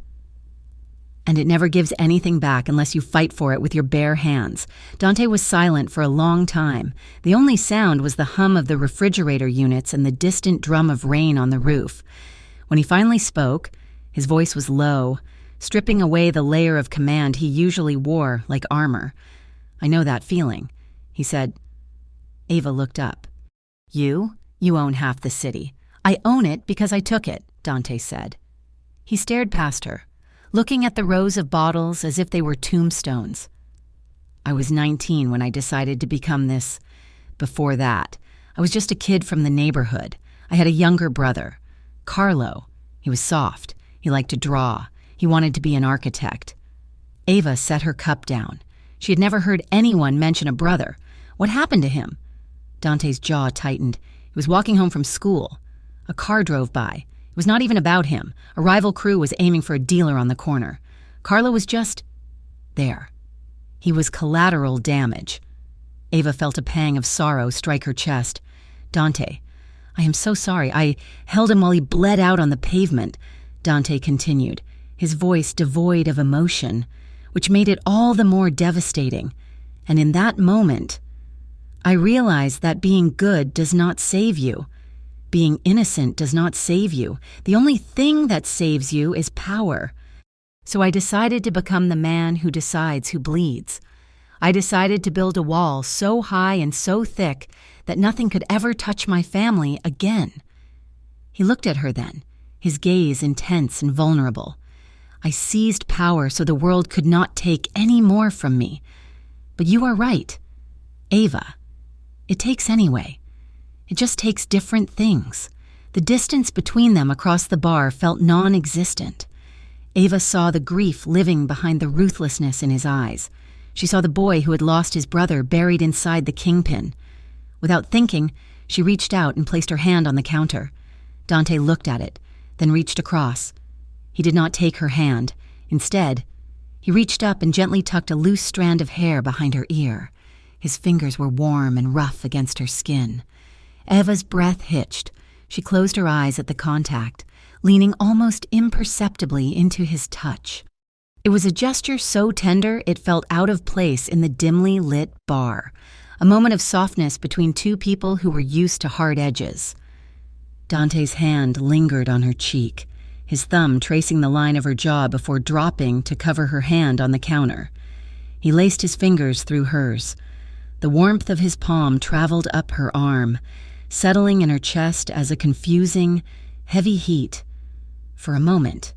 And it never gives anything back unless you fight for it with your bare hands." Dante was silent for a long time. The only sound was the hum of the refrigerator units and the distant drum of rain on the roof. When he finally spoke, his voice was low, stripping away the layer of command he usually wore like armor. "I know that feeling," he said. Ava looked up. You own half the city." "I own it because I took it," Dante said. He stared past her. looking at the rows of bottles as if they were tombstones. I was 19 when I decided to become this. Before that, I was just a kid from the neighborhood. I had a younger brother, Carlo. He was soft. He liked to draw. He wanted to be an architect. Ava set her cup down. She had never heard anyone mention a brother. What happened to him? Dante's jaw tightened. He was walking home from school. A car drove by. It was not even about him. A rival crew was aiming for a dealer on the corner. Carlo was just there. He was collateral damage. Ava felt a pang of sorrow strike her chest. Dante, I am so sorry. I held him while he bled out on the pavement, Dante continued, his voice devoid of emotion, which made it all the more devastating. And in that moment, I realized that being good does not save you. Being innocent does not save you. The only thing that saves you is power. So I decided to become the man who decides who bleeds. I decided to build a wall so high and so thick that nothing could ever touch my family again. He looked at her then, his gaze intense and vulnerable. I seized power so the world could not take any more from me. But you are right. Ava. It takes anyway. It just takes different things. The distance between them across the bar felt non-existent. Ava saw the grief living behind the ruthlessness in his eyes. She saw the boy who had lost his brother buried inside the kingpin. Without thinking, she reached out and placed her hand on the counter. Dante looked at it, then reached across. He did not take her hand. Instead, he reached up and gently tucked a loose strand of hair behind her ear. His fingers were warm and rough against her skin. Eva's breath hitched. She closed her eyes at the contact, leaning almost imperceptibly into his touch. It was a gesture so tender it felt out of place in the dimly lit bar, a moment of softness between two people who were used to hard edges. Dante's hand lingered on her cheek, his thumb tracing the line of her jaw before dropping to cover her hand on the counter. He laced his fingers through hers. The warmth of his palm traveled up her arm, settling in her chest as a confusing, heavy heat. For a moment,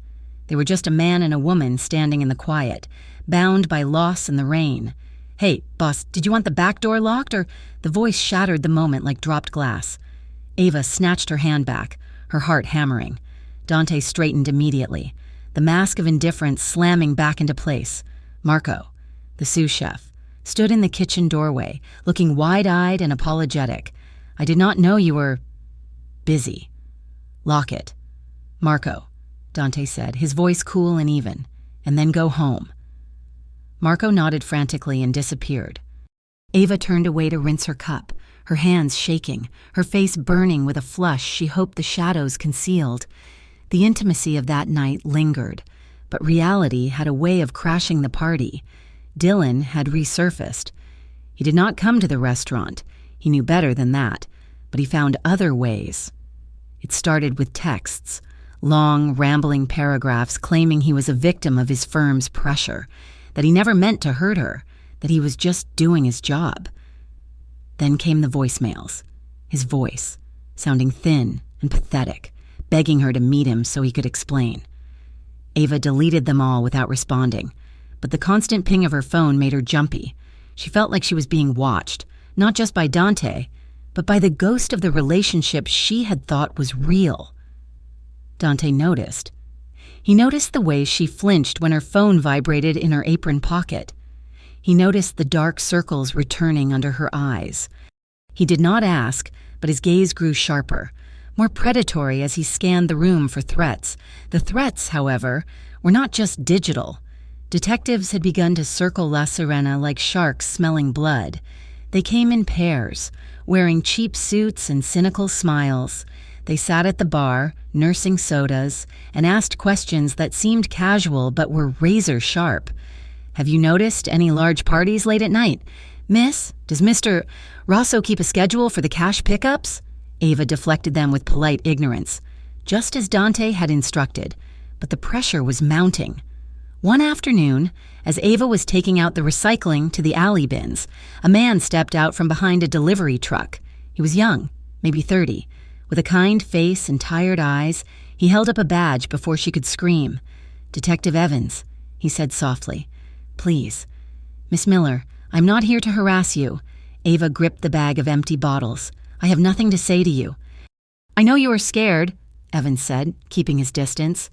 they were just a man and a woman standing in the quiet, bound by loss and the rain. "Hey, boss, did you want the back door locked?" Or the voice shattered the moment like dropped glass. Ava snatched her hand back, her heart hammering. Dante straightened immediately, the mask of indifference slamming back into place. Marco, the sous chef, stood in the kitchen doorway, looking wide-eyed and apologetic. "I did not know you were busy." "Lock it." "Marco," Dante said, his voice cool and even, "and then go home." Marco nodded frantically and disappeared. Ava turned away to rinse her cup, her hands shaking, her face burning with a flush she hoped the shadows concealed. The intimacy of that night lingered, but reality had a way of crashing the party. Dylan had resurfaced. He did not come to the restaurant. He knew better than that, but he found other ways. It started with texts, long, rambling paragraphs claiming he was a victim of his firm's pressure, that he never meant to hurt her, that he was just doing his job. Then came the voicemails, his voice, sounding thin and pathetic, begging her to meet him so he could explain. Ava deleted them all without responding, but the constant ping of her phone made her jumpy. She felt like she was being watched, not just by Dante, but by the ghost of the relationship she had thought was real. Dante noticed. He noticed the way she flinched when her phone vibrated in her apron pocket. He noticed the dark circles returning under her eyes. He did not ask, but his gaze grew sharper, more predatory as he scanned the room for threats. The threats, however, were not just digital. Detectives had begun to circle La Sirena like sharks smelling blood. They came in pairs, wearing cheap suits and cynical smiles. They sat at the bar, nursing sodas, and asked questions that seemed casual but were razor sharp. "Have you noticed any large parties late at night? Miss, does Mr. Rosso keep a schedule for the cash pickups?" Ava deflected them with polite ignorance, just as Dante had instructed, but the pressure was mounting. One afternoon, as Ava was taking out the recycling to the alley bins, a man stepped out from behind a delivery truck. He was young, maybe 30. With a kind face and tired eyes, he held up a badge before she could scream. "Detective Evans," he said softly. "Please. Miss Miller, I'm not here to harass you." Ava gripped the bag of empty bottles. "I have nothing to say to you." "I know you are scared," Evans said, keeping his distance.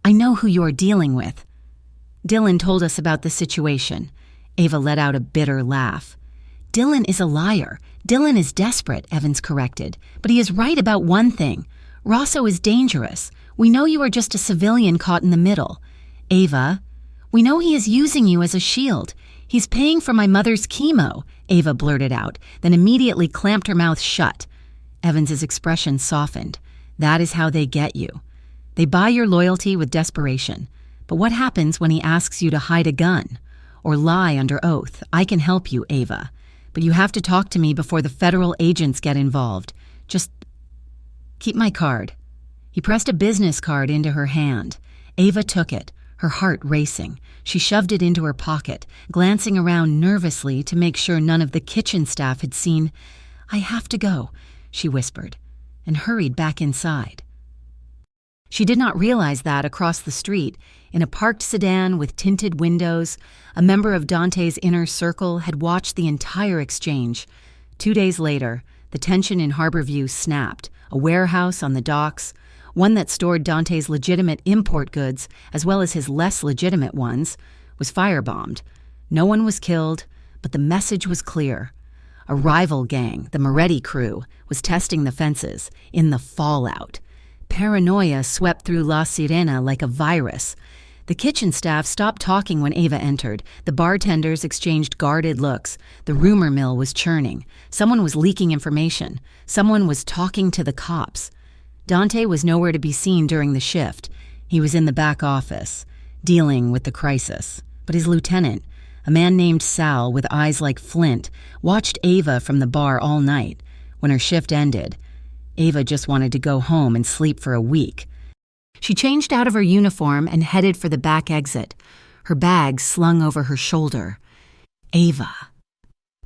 "I know who you are dealing with." "Dylan told us about the situation." Ava let out a bitter laugh. "Dylan is a liar. Dylan is desperate," Evans corrected. "But he is right about one thing. Rosso is dangerous. We know you are just a civilian caught in the middle. Ava, we know he is using you as a shield. He's paying for my mother's chemo," Ava blurted out, then immediately clamped her mouth shut. Evans's expression softened. "That is how they get you. They buy your loyalty with desperation. But what happens when he asks you to hide a gun or lie under oath? I can help you, Ava. But you have to talk to me before the federal agents get involved. Just keep my card." He pressed a business card into her hand. Ava took it, her heart racing. She shoved it into her pocket, glancing around nervously to make sure none of the kitchen staff had seen. "I have to go," she whispered, and hurried back inside. She did not realize that across the street, in a parked sedan with tinted windows, a member of Dante's inner circle had watched the entire exchange. 2 days later, the tension in Harborview snapped. A warehouse on the docks, one that stored Dante's legitimate import goods as well as his less legitimate ones, was firebombed. No one was killed, but the message was clear. A rival gang, the Moretti crew, was testing the fences in the fallout. Paranoia swept through La Sirena like a virus. The kitchen staff stopped talking when Ava entered. The bartenders exchanged guarded looks. The rumor mill was churning. Someone was leaking information. Someone was talking to the cops. Dante was nowhere to be seen during the shift. He was in the back office, dealing with the crisis. But his lieutenant, a man named Sal with eyes like flint, watched Ava from the bar all night. When her shift ended, Ava just wanted to go home and sleep for a week. She changed out of her uniform and headed for the back exit, her bag slung over her shoulder. "Ava."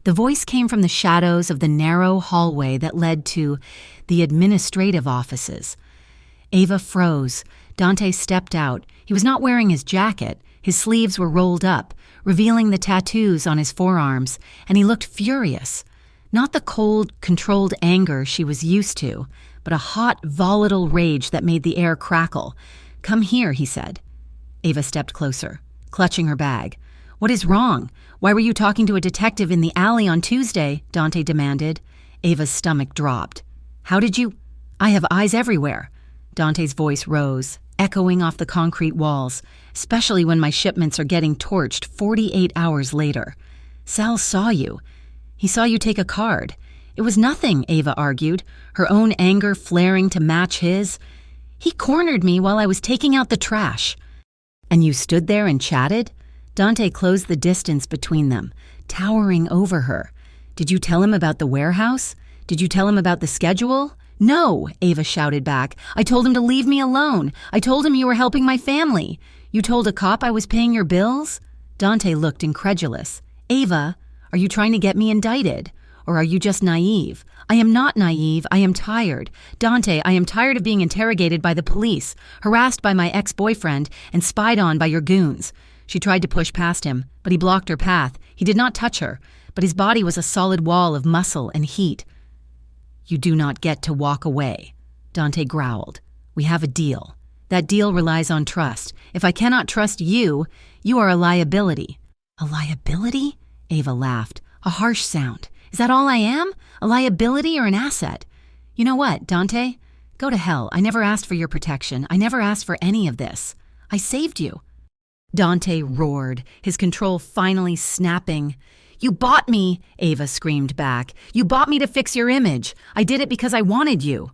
The voice came from the shadows of the narrow hallway that led to the administrative offices. Ava froze. Dante stepped out. He was not wearing his jacket. His sleeves were rolled up, revealing the tattoos on his forearms, and he looked furious. Not the cold, controlled anger she was used to, but a hot, volatile rage that made the air crackle. "Come here," he said. Ava stepped closer, clutching her bag. "What is wrong? Why were you talking to a detective in the alley on Tuesday?" Dante demanded. Ava's stomach dropped. "How did you—" "I have eyes everywhere." Dante's voice rose, echoing off the concrete walls, especially when my shipments are getting torched 48 hours later. "Sal saw you. He saw you take a card." "It was nothing," Ava argued, her own anger flaring to match his. "He cornered me while I was taking out the trash." "And you stood there and chatted?" Dante closed the distance between them, towering over her. "Did you tell him about the warehouse? Did you tell him about the schedule?" "No," Ava shouted back. "I told him to leave me alone. I told him you were helping my family. You told a cop I was paying your bills?" Dante looked incredulous. "Ava, are you trying to get me indicted? Or are you just naive?" "I am not naive. I am tired. Dante, I am tired of being interrogated by the police, harassed by my ex-boyfriend, and spied on by your goons." She tried to push past him, but he blocked her path. He did not touch her, but his body was a solid wall of muscle and heat. "You do not get to walk away," Dante growled. "We have a deal. That deal relies on trust. If I cannot trust you, you are a liability." "A liability?" Ava laughed. "A harsh sound. Is that all I am? A liability or an asset? You know what, Dante? Go to hell. I never asked for your protection. I never asked for any of this. I saved you." Dante roared, his control finally snapping. "You bought me," Ava screamed back. "You bought me to fix your image. I did it because I wanted you."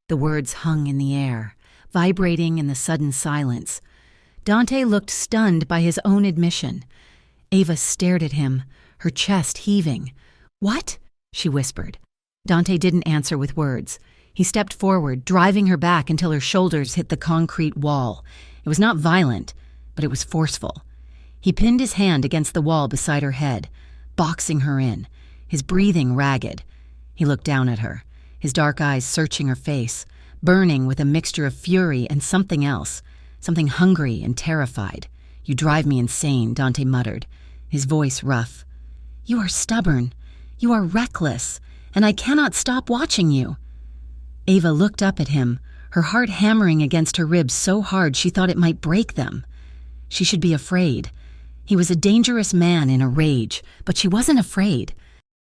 The words hung in the air, vibrating in the sudden silence. Dante looked stunned by his own admission. Ava stared at him, her chest heaving. "What?" she whispered. Dante didn't answer with words. He stepped forward, driving her back until her shoulders hit the concrete wall. It was not violent, but it was forceful. He pinned his hand against the wall beside her head, boxing her in, his breathing ragged. He looked down at her, his dark eyes searching her face, burning with a mixture of fury and something else. something hungry and terrified. "You drive me insane," Dante muttered, his voice rough. "You are stubborn. You are reckless, and I cannot stop watching you." Ava looked up at him, her heart hammering against her ribs so hard she thought it might break them. She should be afraid. He was a dangerous man in a rage, but she wasn't afraid.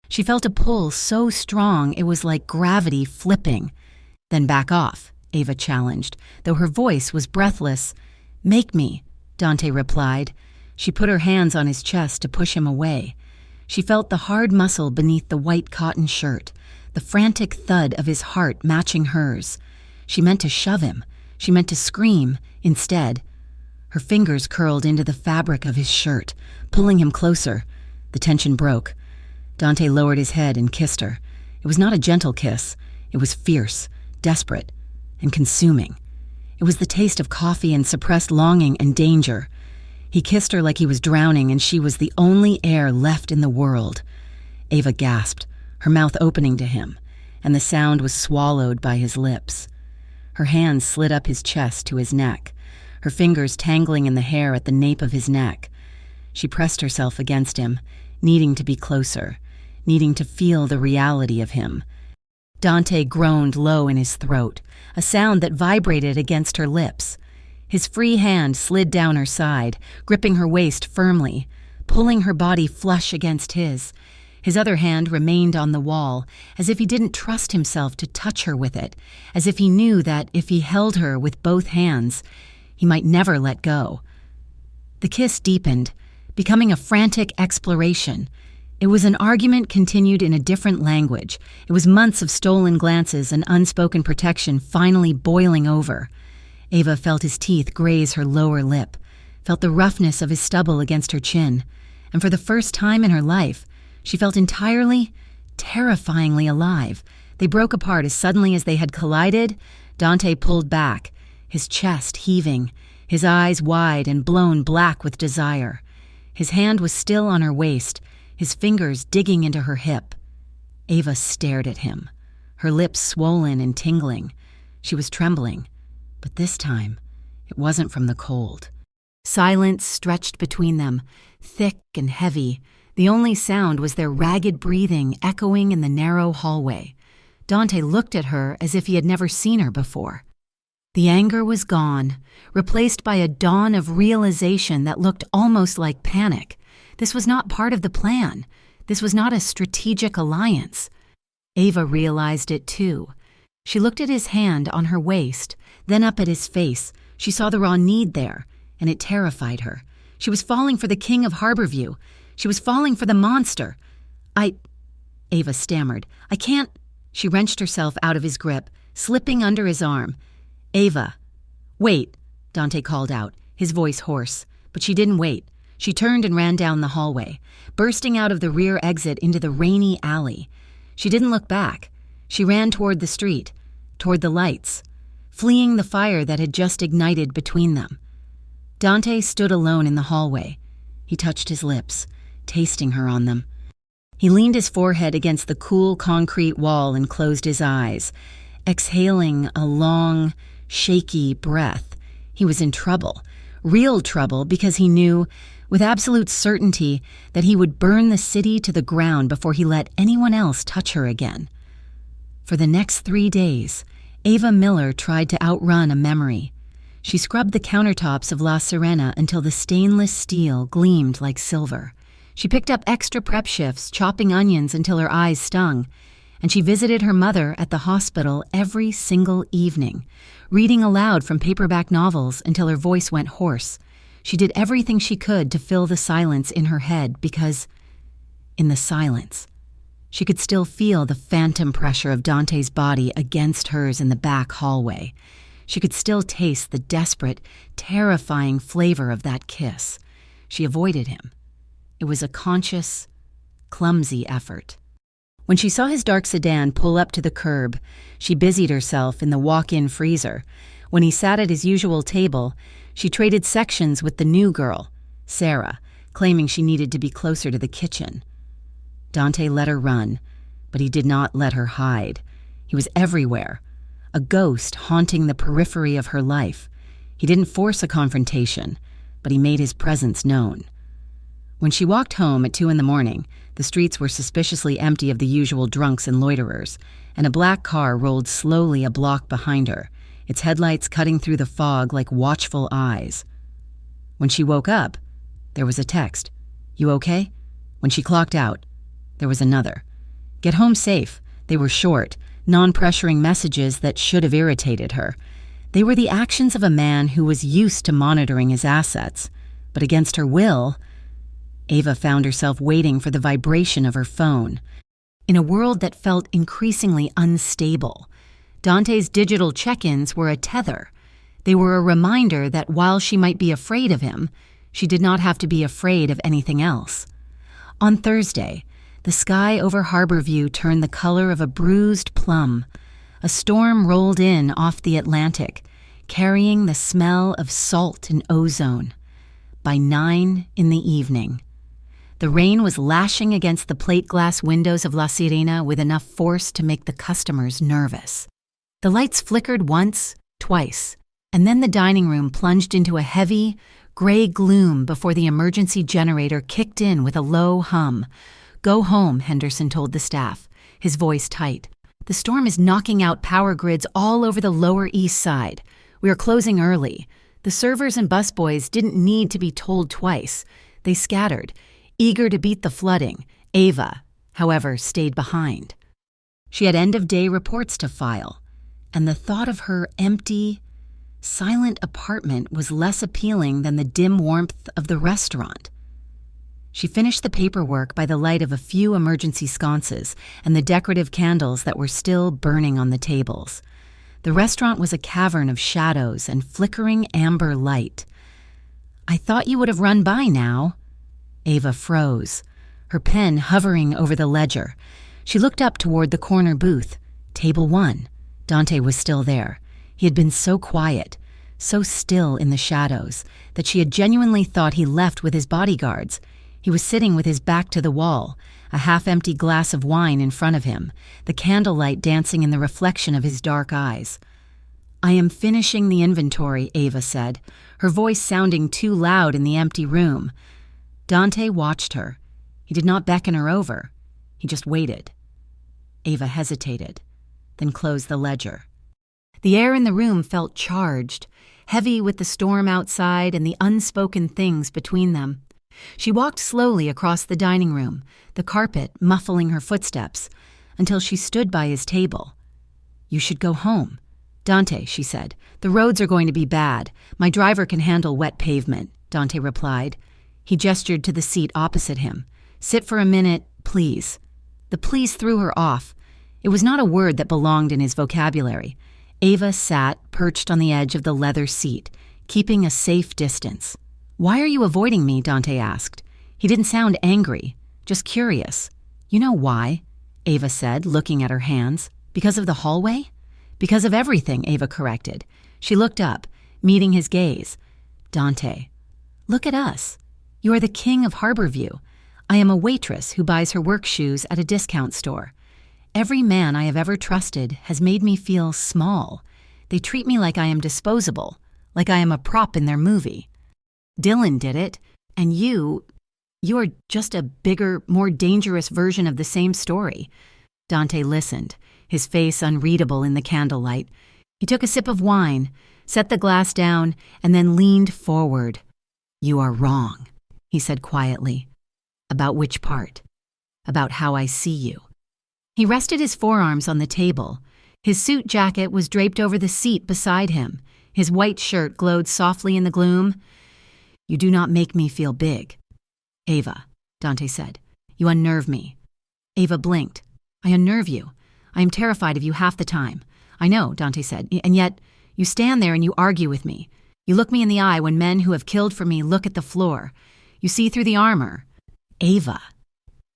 She felt a pull so strong it was like gravity flipping. "Then back off," Ava challenged, though her voice was breathless. "Make me," Dante replied. She put her hands on his chest to push him away. She felt the hard muscle beneath the white cotton shirt, the frantic thud of his heart matching hers. She meant to shove him. She meant to scream instead. Her fingers curled into the fabric of his shirt, pulling him closer. The tension broke. Dante lowered his head and kissed her. It was not a gentle kiss. It was fierce, desperate, and consuming. It was the taste of coffee and suppressed longing and danger. He kissed her like he was drowning, and she was the only air left in the world. Ava gasped, her mouth opening to him, and the sound was swallowed by his lips. Her hands slid up his chest to his neck, her fingers tangling in the hair at the nape of his neck. She pressed herself against him, needing to be closer, needing to feel the reality of him. Dante groaned low in his throat, a sound that vibrated against her lips. His free hand slid down her side, gripping her waist firmly, pulling her body flush against his. His other hand remained on the wall, as if he didn't trust himself to touch her with it, as if he knew that if he held her with both hands, he might never let go. The kiss deepened, becoming a frantic exploration. It was an argument continued in a different language. It was months of stolen glances and unspoken protection finally boiling over. Ava felt his teeth graze her lower lip, felt the roughness of his stubble against her chin, and for the first time in her life, she felt entirely, terrifyingly alive. They broke apart as suddenly as they had collided. Dante pulled back, his chest heaving, his eyes wide and blown black with desire. His hand was still on her waist, his fingers digging into her hip. Ava stared at him, her lips swollen and tingling. She was trembling, but this time it wasn't from the cold. Silence stretched between them, thick and heavy. The only sound was their ragged breathing echoing in the narrow hallway. Dante looked at her as if he had never seen her before. The anger was gone, replaced by a dawn of realization that looked almost like panic. This was not part of the plan. This was not a strategic alliance. Ava realized it too. She looked at his hand on her waist, then up at his face. She saw the raw need there, and it terrified her. She was falling for the king of Harborview. She was falling for the monster. Ava stammered. "I can't." She wrenched herself out of his grip, slipping under his arm. "Ava." "Wait," Dante called out, his voice hoarse. But she didn't wait. She turned and ran down the hallway, bursting out of the rear exit into the rainy alley. She didn't look back. She ran toward the street, toward the lights, fleeing the fire that had just ignited between them. Dante stood alone in the hallway. He touched his lips, tasting her on them. He leaned his forehead against the cool concrete wall and closed his eyes, exhaling a long, shaky breath. He was in trouble, real trouble, because he knew, with absolute certainty, that he would burn the city to the ground before he let anyone else touch her again. For the next 3 days, Ava Miller tried to outrun a memory. She scrubbed the countertops of La Sirena until the stainless steel gleamed like silver. She picked up extra prep shifts, chopping onions until her eyes stung, and she visited her mother at the hospital every single evening, reading aloud from paperback novels until her voice went hoarse. She did everything she could to fill the silence in her head because, in the silence, she could still feel the phantom pressure of Dante's body against hers in the back hallway. She could still taste the desperate, terrifying flavor of that kiss. She avoided him. It was a conscious, clumsy effort. When she saw his dark sedan pull up to the curb, she busied herself in the walk-in freezer. When he sat at his usual table, she traded sections with the new girl, Sarah, claiming she needed to be closer to the kitchen. Dante let her run, but he did not let her hide. He was everywhere, a ghost haunting the periphery of her life. He didn't force a confrontation, but he made his presence known. When she walked home at 2 a.m, the streets were suspiciously empty of the usual drunks and loiterers, and a black car rolled slowly a block behind her, its headlights cutting through the fog like watchful eyes. When she woke up, there was a text. "You okay?" When she clocked out, there was another. "Get home safe." They were short, non-pressuring messages that should have irritated her. They were the actions of a man who was used to monitoring his assets, but against her will, Ava found herself waiting for the vibration of her phone. In a world that felt increasingly unstable, Dante's digital check-ins were a tether. They were a reminder that while she might be afraid of him, she did not have to be afraid of anything else. On Thursday, the sky over Harborview turned the color of a bruised plum. A storm rolled in off the Atlantic, carrying the smell of salt and ozone. By 9 p.m, the rain was lashing against the plate glass windows of La Sirena with enough force to make the customers nervous. The lights flickered once, twice, and then the dining room plunged into a heavy, gray gloom before the emergency generator kicked in with a low hum. "Go home," Henderson told the staff, his voice tight. "The storm is knocking out power grids all over the Lower East Side. We are closing early." The servers and busboys didn't need to be told twice. They scattered, eager to beat the flooding. Ava, however, stayed behind. She had end-of-day reports to file, and the thought of her empty, silent apartment was less appealing than the dim warmth of the restaurant. She finished the paperwork by the light of a few emergency sconces and the decorative candles that were still burning on the tables. The restaurant was a cavern of shadows and flickering amber light. "I thought you would have run by now." Ava froze, her pen hovering over the ledger. She looked up toward the corner booth, table 1. Dante was still there. He had been so quiet, so still in the shadows, that she had genuinely thought he left with his bodyguards. He was sitting with his back to the wall, a half-empty glass of wine in front of him, the candlelight dancing in the reflection of his dark eyes. "I am finishing the inventory," Ava said, her voice sounding too loud in the empty room. Dante watched her. He did not beckon her over. He just waited. Ava hesitated, then closed the ledger. The air in the room felt charged, heavy with the storm outside and the unspoken things between them. She walked slowly across the dining room, the carpet muffling her footsteps, until she stood by his table. "You should go home." "Dante," she said, "the roads are going to be bad. My driver can handle wet pavement," Dante replied. He gestured to the seat opposite him. "Sit for a minute, please." The please threw her off. It was not a word that belonged in his vocabulary. Ava sat, perched on the edge of the leather seat, keeping a safe distance. "Why are you avoiding me?" Dante asked. He didn't sound angry, just curious. "You know why," Ava said, looking at her hands. "Because of the hallway?" "Because of everything," Ava corrected. She looked up, meeting his gaze. "Dante, look at us. You are the king of Harborview. I am a waitress who buys her work shoes at a discount store. Every man I have ever trusted has made me feel small. They treat me like I am disposable, like I am a prop in their movie. Dylan did it, and you are just a bigger, more dangerous version of the same story." Dante listened, his face unreadable in the candlelight. He took a sip of wine, set the glass down, and then leaned forward. "You are wrong," he said quietly. "About which part?" "About how I see you." He rested his forearms on the table. His suit jacket was draped over the seat beside him. His white shirt glowed softly in the gloom. "You do not make me feel big." "Ava," Dante said, "you unnerve me." Ava blinked. "I unnerve you. I am terrified of you half the time." "I know," Dante said, "and yet you stand there and you argue with me. You look me in the eye when men who have killed for me look at the floor. You see through the armor." "Ava,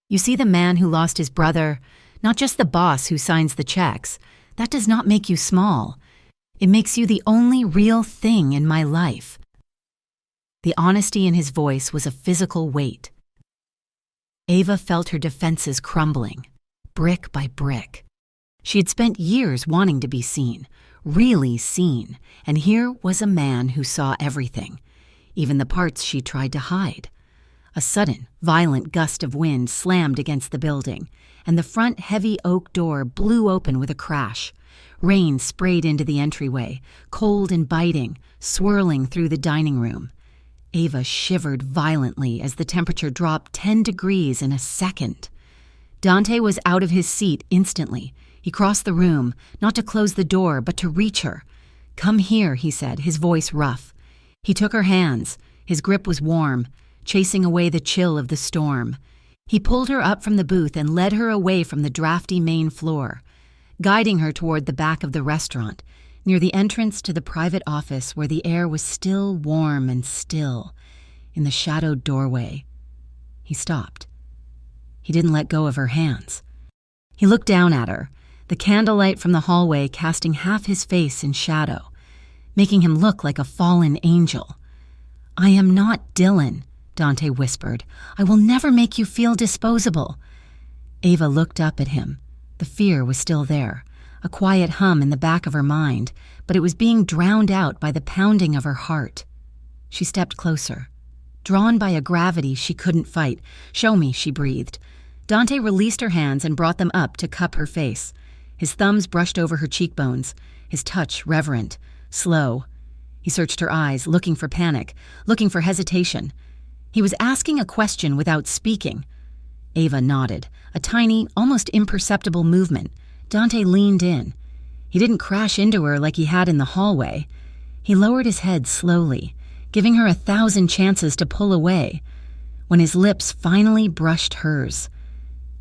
you see the man who lost his brother, not just the boss who signs the checks. That does not make you small. It makes you the only real thing in my life." The honesty in his voice was a physical weight. Ava felt her defenses crumbling, brick by brick. She had spent years wanting to be seen, really seen, and here was a man who saw everything, even the parts she tried to hide. A sudden, violent gust of wind slammed against the building, and the front heavy oak door blew open with a crash. Rain sprayed into the entryway, cold and biting, swirling through the dining room. Ava shivered violently as the temperature dropped 10 degrees in a second. Dante was out of his seat instantly. He crossed the room, not to close the door, but to reach her. "Come here," he said, his voice rough. He took her hands. His grip was warm, chasing away the chill of the storm. He pulled her up from the booth and led her away from the drafty main floor, guiding her toward the back of the restaurant, near the entrance to the private office where the air was still warm and still. In the shadowed doorway, he stopped. He didn't let go of her hands. He looked down at her, the candlelight from the hallway casting half his face in shadow, making him look like a fallen angel. "I am not Dylan," Dante whispered. "I will never make you feel disposable." Ava looked up at him. The fear was still there, a quiet hum in the back of her mind, but it was being drowned out by the pounding of her heart. She stepped closer, drawn by a gravity she couldn't fight. "Show me," she breathed. Dante released her hands and brought them up to cup her face. His thumbs brushed over her cheekbones, his touch reverent, slow. He searched her eyes, looking for panic, looking for hesitation. He was asking a question without speaking. Ava nodded, a tiny, almost imperceptible movement. Dante leaned in. He didn't crash into her like he had in the hallway. He lowered his head slowly, giving her 1,000 chances to pull away. When his lips finally brushed hers,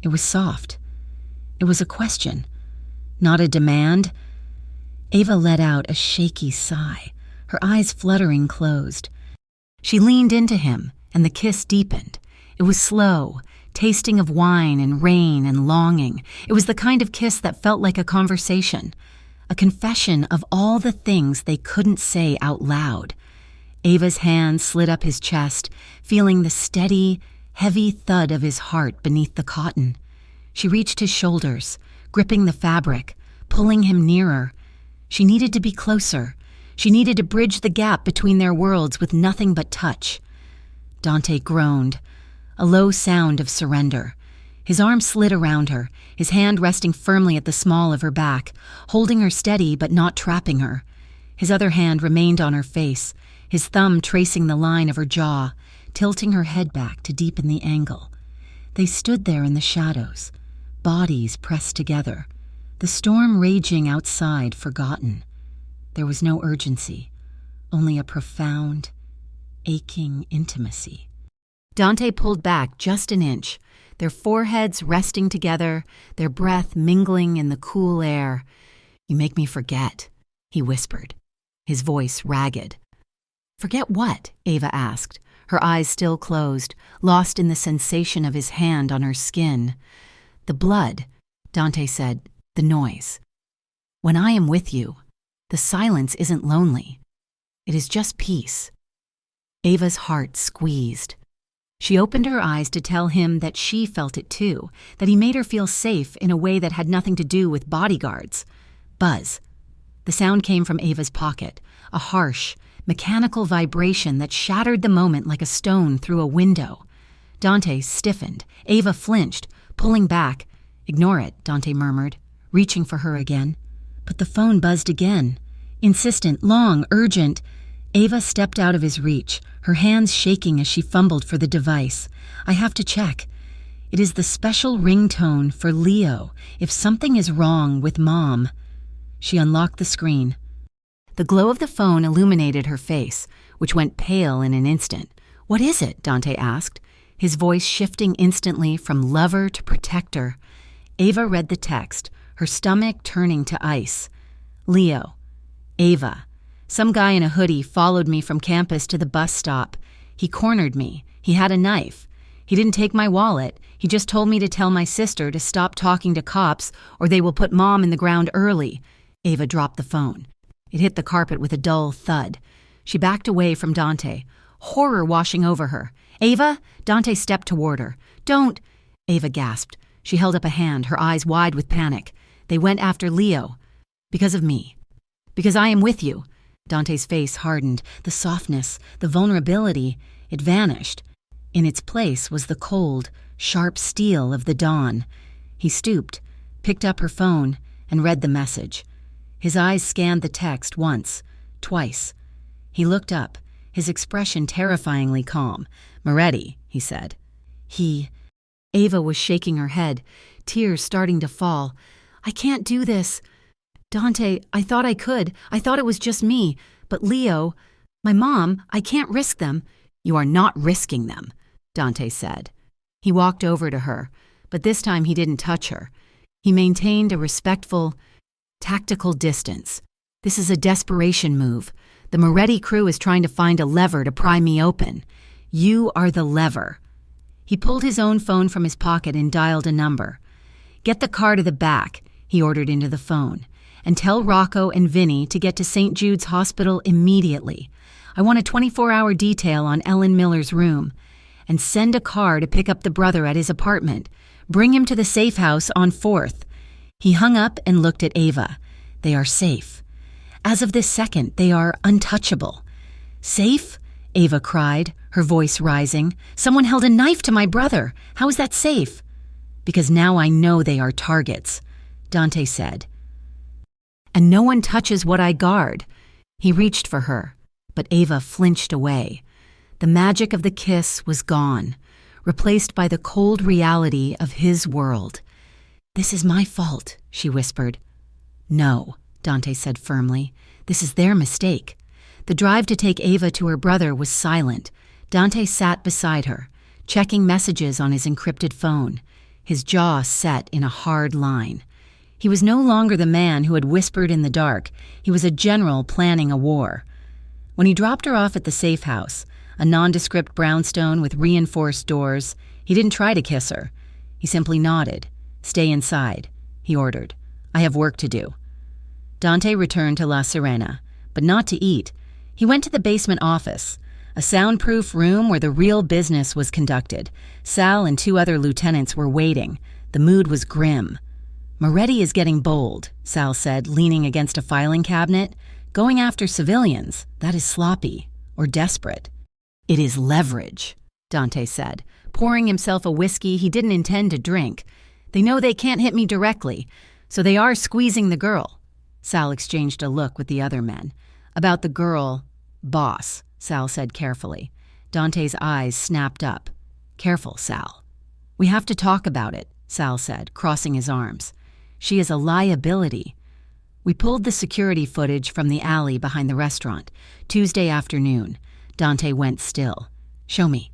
it was soft. It was a question, not a demand. Ava let out a shaky sigh, her eyes fluttering closed. She leaned into him, and the kiss deepened. It was slow, tasting of wine and rain and longing. It was the kind of kiss that felt like a conversation, a confession of all the things they couldn't say out loud. Ava's hand slid up his chest, feeling the steady, heavy thud of his heart beneath the cotton. She reached his shoulders, gripping the fabric, pulling him nearer. She needed to be closer. She needed to bridge the gap between their worlds with nothing but touch. Dante groaned, a low sound of surrender. His arm slid around her, his hand resting firmly at the small of her back, holding her steady but not trapping her. His other hand remained on her face, his thumb tracing the line of her jaw, tilting her head back to deepen the angle. They stood there in the shadows, bodies pressed together, the storm raging outside forgotten. There was no urgency, only a profound, aching intimacy. Dante pulled back just an inch, their foreheads resting together, their breath mingling in the cool air. "You make me forget," he whispered, his voice ragged. "Forget what?" Ava asked, her eyes still closed, lost in the sensation of his hand on her skin. "The blood," Dante said, "the noise. When I am with you, the silence isn't lonely. It is just peace." Ava's heart squeezed. She opened her eyes to tell him that she felt it too, that he made her feel safe in a way that had nothing to do with bodyguards. Buzz. The sound came from Ava's pocket, a harsh, mechanical vibration that shattered the moment like a stone through a window. Dante stiffened. Ava flinched, pulling back. "Ignore it," Dante murmured, reaching for her again. But the phone buzzed again. Insistent, long, urgent. Ava stepped out of his reach, her hands shaking as she fumbled for the device. "I have to check. It is the special ringtone for Leo if something is wrong with Mom." She unlocked the screen. The glow of the phone illuminated her face, which went pale in an instant. "What is it?" Dante asked, his voice shifting instantly from lover to protector. Ava read the text, her stomach turning to ice. "Leo. Ava. Some guy in a hoodie followed me from campus to the bus stop. He cornered me. He had a knife. He didn't take my wallet. He just told me to tell my sister to stop talking to cops or they will put Mom in the ground early." Ava dropped the phone. It hit the carpet with a dull thud. She backed away from Dante, horror washing over her. "Ava!" Dante stepped toward her. "Don't!" Ava gasped. She held up a hand, her eyes wide with panic. "They went after Leo. Because of me. Because I am with you. Dante's face hardened. The softness, the vulnerability, it vanished. In its place was the cold, sharp steel of the dawn. He stooped, picked up her phone, and read the message. His eyes scanned the text once, twice. He looked up, his expression terrifyingly calm. "Moretti," he said. Ava was shaking her head, tears starting to fall. "I can't do this. Dante, I thought I could. I thought it was just me. But Leo, my mom, I can't risk them." "You are not risking them," Dante said. He walked over to her, but this time he didn't touch her. He maintained a respectful, tactical distance. "This is a desperation move. The Moretti crew is trying to find a lever to pry me open. You are the lever." He pulled his own phone from his pocket and dialed a number. "Get the car to the back," he ordered into the phone, "and tell Rocco and Vinny to get to St. Jude's Hospital immediately. I want a 24-hour detail on Ellen Miller's room. And send a car to pick up the brother at his apartment. Bring him to the safe house on 4th. He hung up and looked at Ava. "They are safe. As of this second, they are untouchable." "Safe?" Ava cried, her voice rising. "Someone held a knife to my brother. How is that safe?" "Because now I know they are targets," Dante said. "And no one touches what I guard." He reached for her, but Ava flinched away. The magic of the kiss was gone, replaced by the cold reality of his world. "This is my fault," she whispered. "No," Dante said firmly. "This is their mistake." The drive to take Ava to her brother was silent. Dante sat beside her, checking messages on his encrypted phone, his jaw set in a hard line. He was no longer the man who had whispered in the dark. He was a general planning a war. When he dropped her off at the safe house, a nondescript brownstone with reinforced doors, he didn't try to kiss her. He simply nodded. "Stay inside," he ordered. "I have work to do." Dante returned to La Sirena, but not to eat. He went to the basement office, a soundproof room where the real business was conducted. Sal and 2 other lieutenants were waiting. The mood was grim. "Moretti is getting bold," Sal said, leaning against a filing cabinet. "Going after civilians, that is sloppy or desperate." "It is leverage," Dante said, pouring himself a whiskey he didn't intend to drink. "They know they can't hit me directly, so they are squeezing the girl." Sal exchanged a look with the other men. "About the girl, boss," Sal said carefully. Dante's eyes snapped up. "Careful, Sal." "We have to talk about it," Sal said, crossing his arms. "She is a liability." We pulled the security footage from the alley behind the restaurant. Tuesday afternoon. Dante went still. "Show me."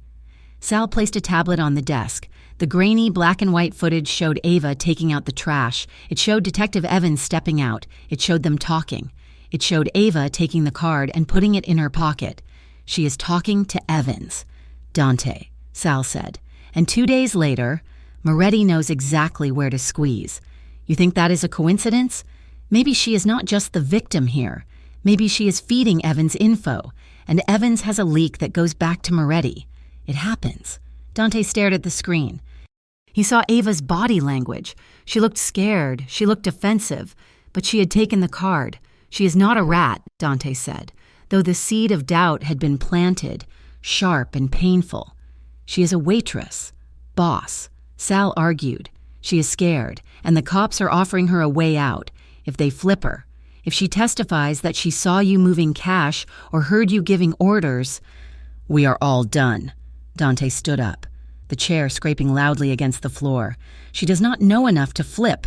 Sal placed a tablet on the desk. The grainy black and white footage showed Ava taking out the trash. It showed Detective Evans stepping out. It showed them talking. It showed Ava taking the card and putting it in her pocket. "She is talking to Evans." "Dante," Sal said. "And 2 days later, Moretti knows exactly where to squeeze. You think that is a coincidence? Maybe she is not just the victim here. Maybe she is feeding Evans info, and Evans has a leak that goes back to Moretti. It happens." Dante stared at the screen. He saw Ava's body language. She looked scared. She looked defensive. But she had taken the card. "She is not a rat," Dante said, though the seed of doubt had been planted, sharp and painful. "She is a waitress. Boss." Sal argued. "She is scared, and the cops are offering her a way out. If they flip her, if she testifies that she saw you moving cash or heard you giving orders—" "We are all done." Dante stood up, the chair scraping loudly against the floor. "She does not know enough to flip."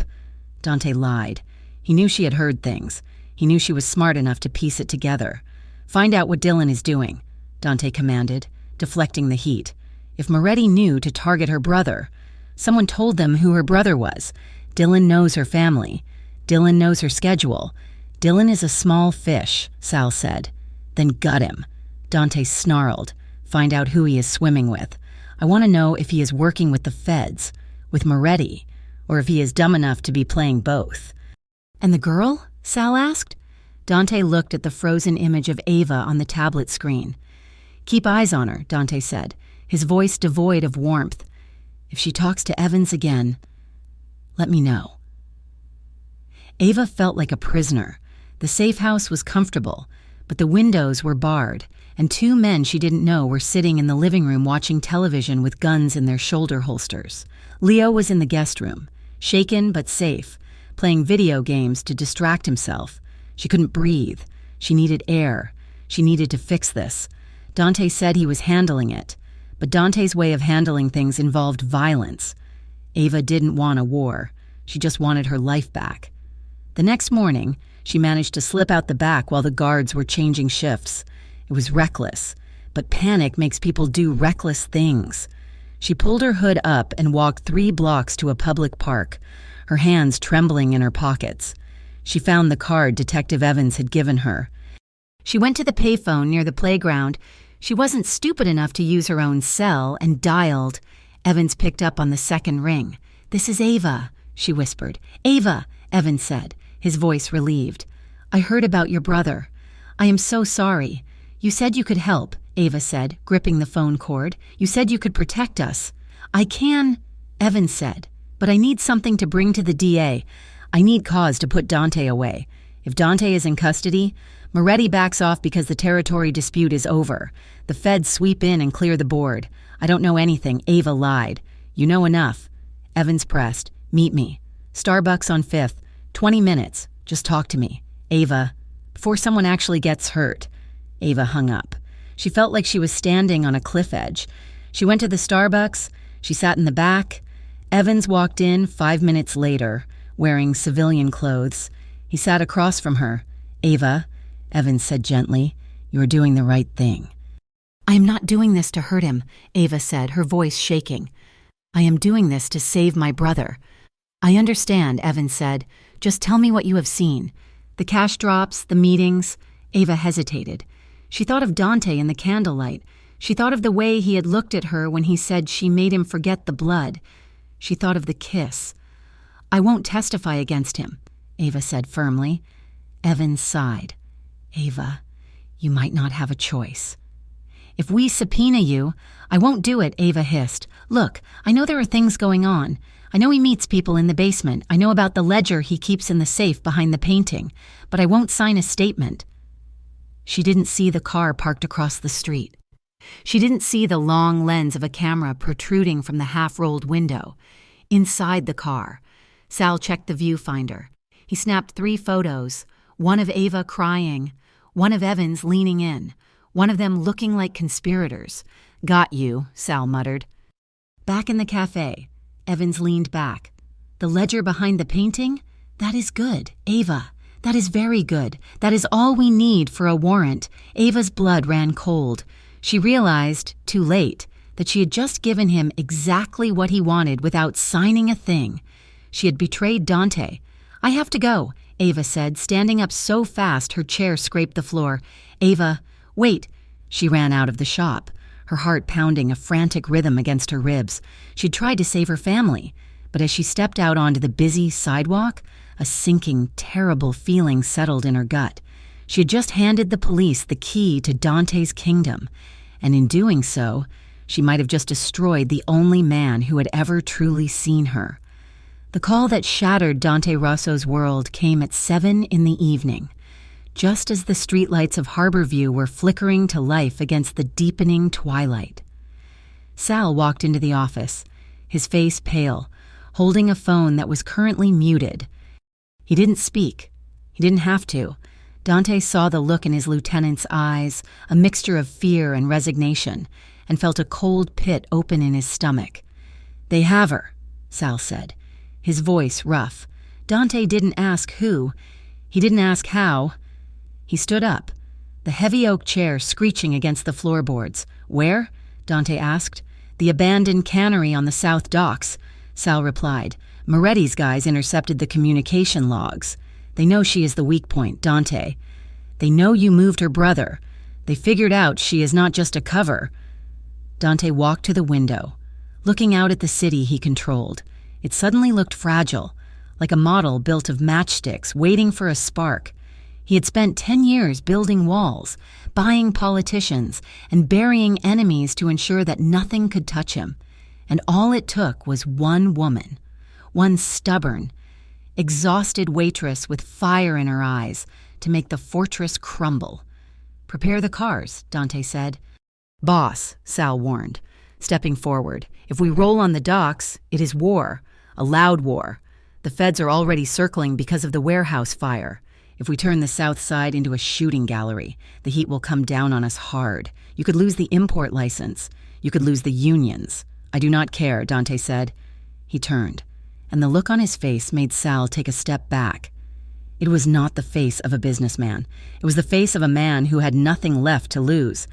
Dante lied. He knew she had heard things. He knew she was smart enough to piece it together. "Find out what Dylan is doing," Dante commanded, deflecting the heat. If Moretti knew to target her brother, someone told them who her brother was. Dylan knows her family. Dylan knows her schedule. "Dylan is a small fish," Sal said. "Then gut him." Dante snarled. "Find out who he is swimming with. I want to know if he is working with the feds, with Moretti, or if he is dumb enough to be playing both." "And the girl?" Sal asked. Dante looked at the frozen image of Ava on the tablet screen. "Keep eyes on her," Dante said, his voice devoid of warmth. "If she talks to Evans again, let me know." Ava felt like a prisoner. The safe house was comfortable, but the windows were barred, and two men she didn't know were sitting in the living room watching television with guns in their shoulder holsters. Leo was in the guest room, shaken but safe, playing video games to distract himself. She couldn't breathe. She needed air. She needed to fix this. Dante said he was handling it, but Dante's way of handling things involved violence. Ava didn't want a war. She just wanted her life back. The next morning, she managed to slip out the back while the guards were changing shifts. It was reckless, but panic makes people do reckless things. She pulled her hood up and walked 3 blocks to a public park, her hands trembling in her pockets. She found the card Detective Evans had given her. She went to the payphone near the playground. She wasn't stupid enough to use her own cell and dialed. Evans picked up on the second ring. "This is Ava," she whispered. "Ava," Evans said, his voice relieved. "I heard about your brother. I am so sorry. You said you could help," Ava said, gripping the phone cord. "You said you could protect us." "I can," Evans said, "but I need something to bring to the DA. I need cause to put Dante away. If Dante is in custody, Moretti backs off because the territory dispute is over. The feds sweep in and clear the board. I don't know anything. Ava lied. You know enough." Evans pressed. "Meet me. Starbucks on 5th. 20 minutes. Just talk to me. Ava." Before someone actually gets hurt. Ava hung up. She felt like she was standing on a cliff edge. She went to the Starbucks. She sat in the back. Evans walked in 5 minutes later, wearing civilian clothes. He sat across from her. "Ava," Evans said gently, "you are doing the right thing." "I am not doing this to hurt him," Ava said, her voice shaking. "I am doing this to save my brother." "I understand," Evans said. "Just tell me what you have seen." "The cash drops, the meetings." Ava hesitated. She thought of Dante in the candlelight. She thought of the way he had looked at her when he said she made him forget the blood. She thought of the kiss. "I won't testify against him," Ava said firmly. Evans sighed. "Ava, you might not have a choice." "If we subpoena you—" "I won't do it," Ava hissed. "Look, I know there are things going on. I know he meets people in the basement. I know about the ledger he keeps in the safe behind the painting. But I won't sign a statement." She didn't see the car parked across the street. She didn't see the long lens of a camera protruding from the half-rolled window. Inside the car, Sal checked the viewfinder. He snapped 3 photos, one of Ava crying, one of Evans leaning in, one of them looking like conspirators. "Got you," Sal muttered. Back in the cafe, Evans leaned back. "The ledger behind the painting? That is good, Ava. That is very good. That is all we need for a warrant." Ava's blood ran cold. She realized, too late, that she had just given him exactly what he wanted without signing a thing. She had betrayed Dante. "I have to go," Ava said, standing up so fast her chair scraped the floor. "Ava, wait." She ran out of the shop, her heart pounding a frantic rhythm against her ribs. She'd tried to save her family, but as she stepped out onto the busy sidewalk, a sinking, terrible feeling settled in her gut. She had just handed the police the key to Dante's kingdom, and in doing so, she might have just destroyed the only man who had ever truly seen her. The call that shattered Dante Rosso's world came at 7 in the evening, just as the streetlights of Harborview were flickering to life against the deepening twilight. Sal walked into the office, his face pale, holding a phone that was currently muted. He didn't speak. He didn't have to. Dante saw the look in his lieutenant's eyes, a mixture of fear and resignation, and felt a cold pit open in his stomach. "They have her," Sal said, his voice rough. Dante didn't ask who. He didn't ask how. He stood up, the heavy oak chair screeching against the floorboards. "Where?" Dante asked. "The abandoned cannery on the South Docks," Sal replied. "Moretti's guys intercepted the communication logs. They know she is the weak point, Dante. They know you moved her brother. They figured out she is not just a cover." Dante walked to the window, looking out at the city he controlled. It suddenly looked fragile, like a model built of matchsticks waiting for a spark. He had spent 10 years building walls, buying politicians, and burying enemies to ensure that nothing could touch him. And all it took was one woman, one stubborn, exhausted waitress with fire in her eyes, to make the fortress crumble. "Prepare the cars," Dante said. "Boss," Sal warned, stepping forward. "If we roll on the docks, it is war, a loud war. The feds are already circling because of the warehouse fire. If we turn the south side into a shooting gallery, the heat will come down on us hard. You could lose the import license. You could lose the unions." "I do not care," Dante said. He turned, and the look on his face made Sal take a step back. It was not the face of a businessman. It was the face of a man who had nothing left to lose.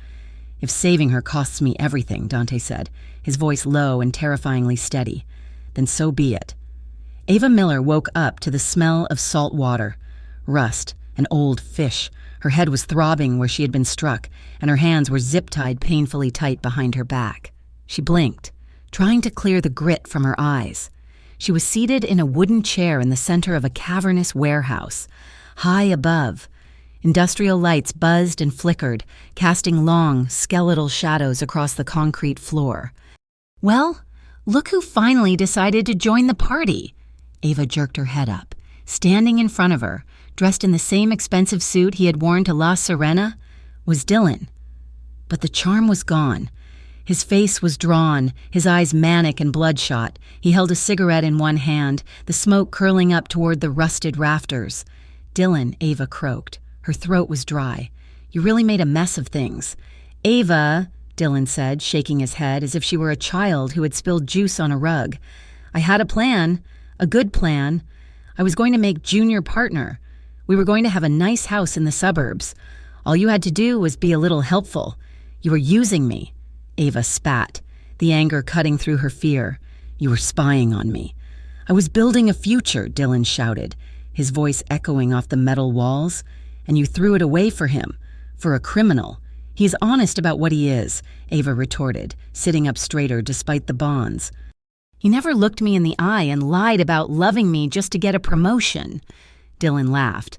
"If saving her costs me everything," Dante said, his voice low and terrifyingly steady, "then so be it." Ava Miller woke up to the smell of salt water, rust, and old fish. Her head was throbbing where she had been struck, and her hands were zip-tied painfully tight behind her back. She blinked, trying to clear the grit from her eyes. She was seated in a wooden chair in the center of a cavernous warehouse. High above, industrial lights buzzed and flickered, casting long, skeletal shadows across the concrete floor. "Well, look who finally decided to join the party." Ava jerked her head up. Standing in front of her, dressed in the same expensive suit he had worn to La Serena, was Dylan. But the charm was gone. His face was drawn, his eyes manic and bloodshot. He held a cigarette in one hand, the smoke curling up toward the rusted rafters. "Dylan," Ava croaked. Her throat was dry. "You really made a mess of things." "Ava," Dylan said, shaking his head as if she were a child who had spilled juice on a rug. "I had a plan, a good plan. I was going to make Junior partner. We were going to have a nice house in the suburbs. All you had to do was be a little helpful. You were using me." Ava spat, the anger cutting through her fear. "You were spying on me." "I was building a future," Dylan shouted, his voice echoing off the metal walls. "And you threw it away for him, for a criminal. He's honest about what he is," Ava retorted, sitting up straighter despite the bonds. "He never looked me in the eye and lied about loving me just to get a promotion." Dylan laughed,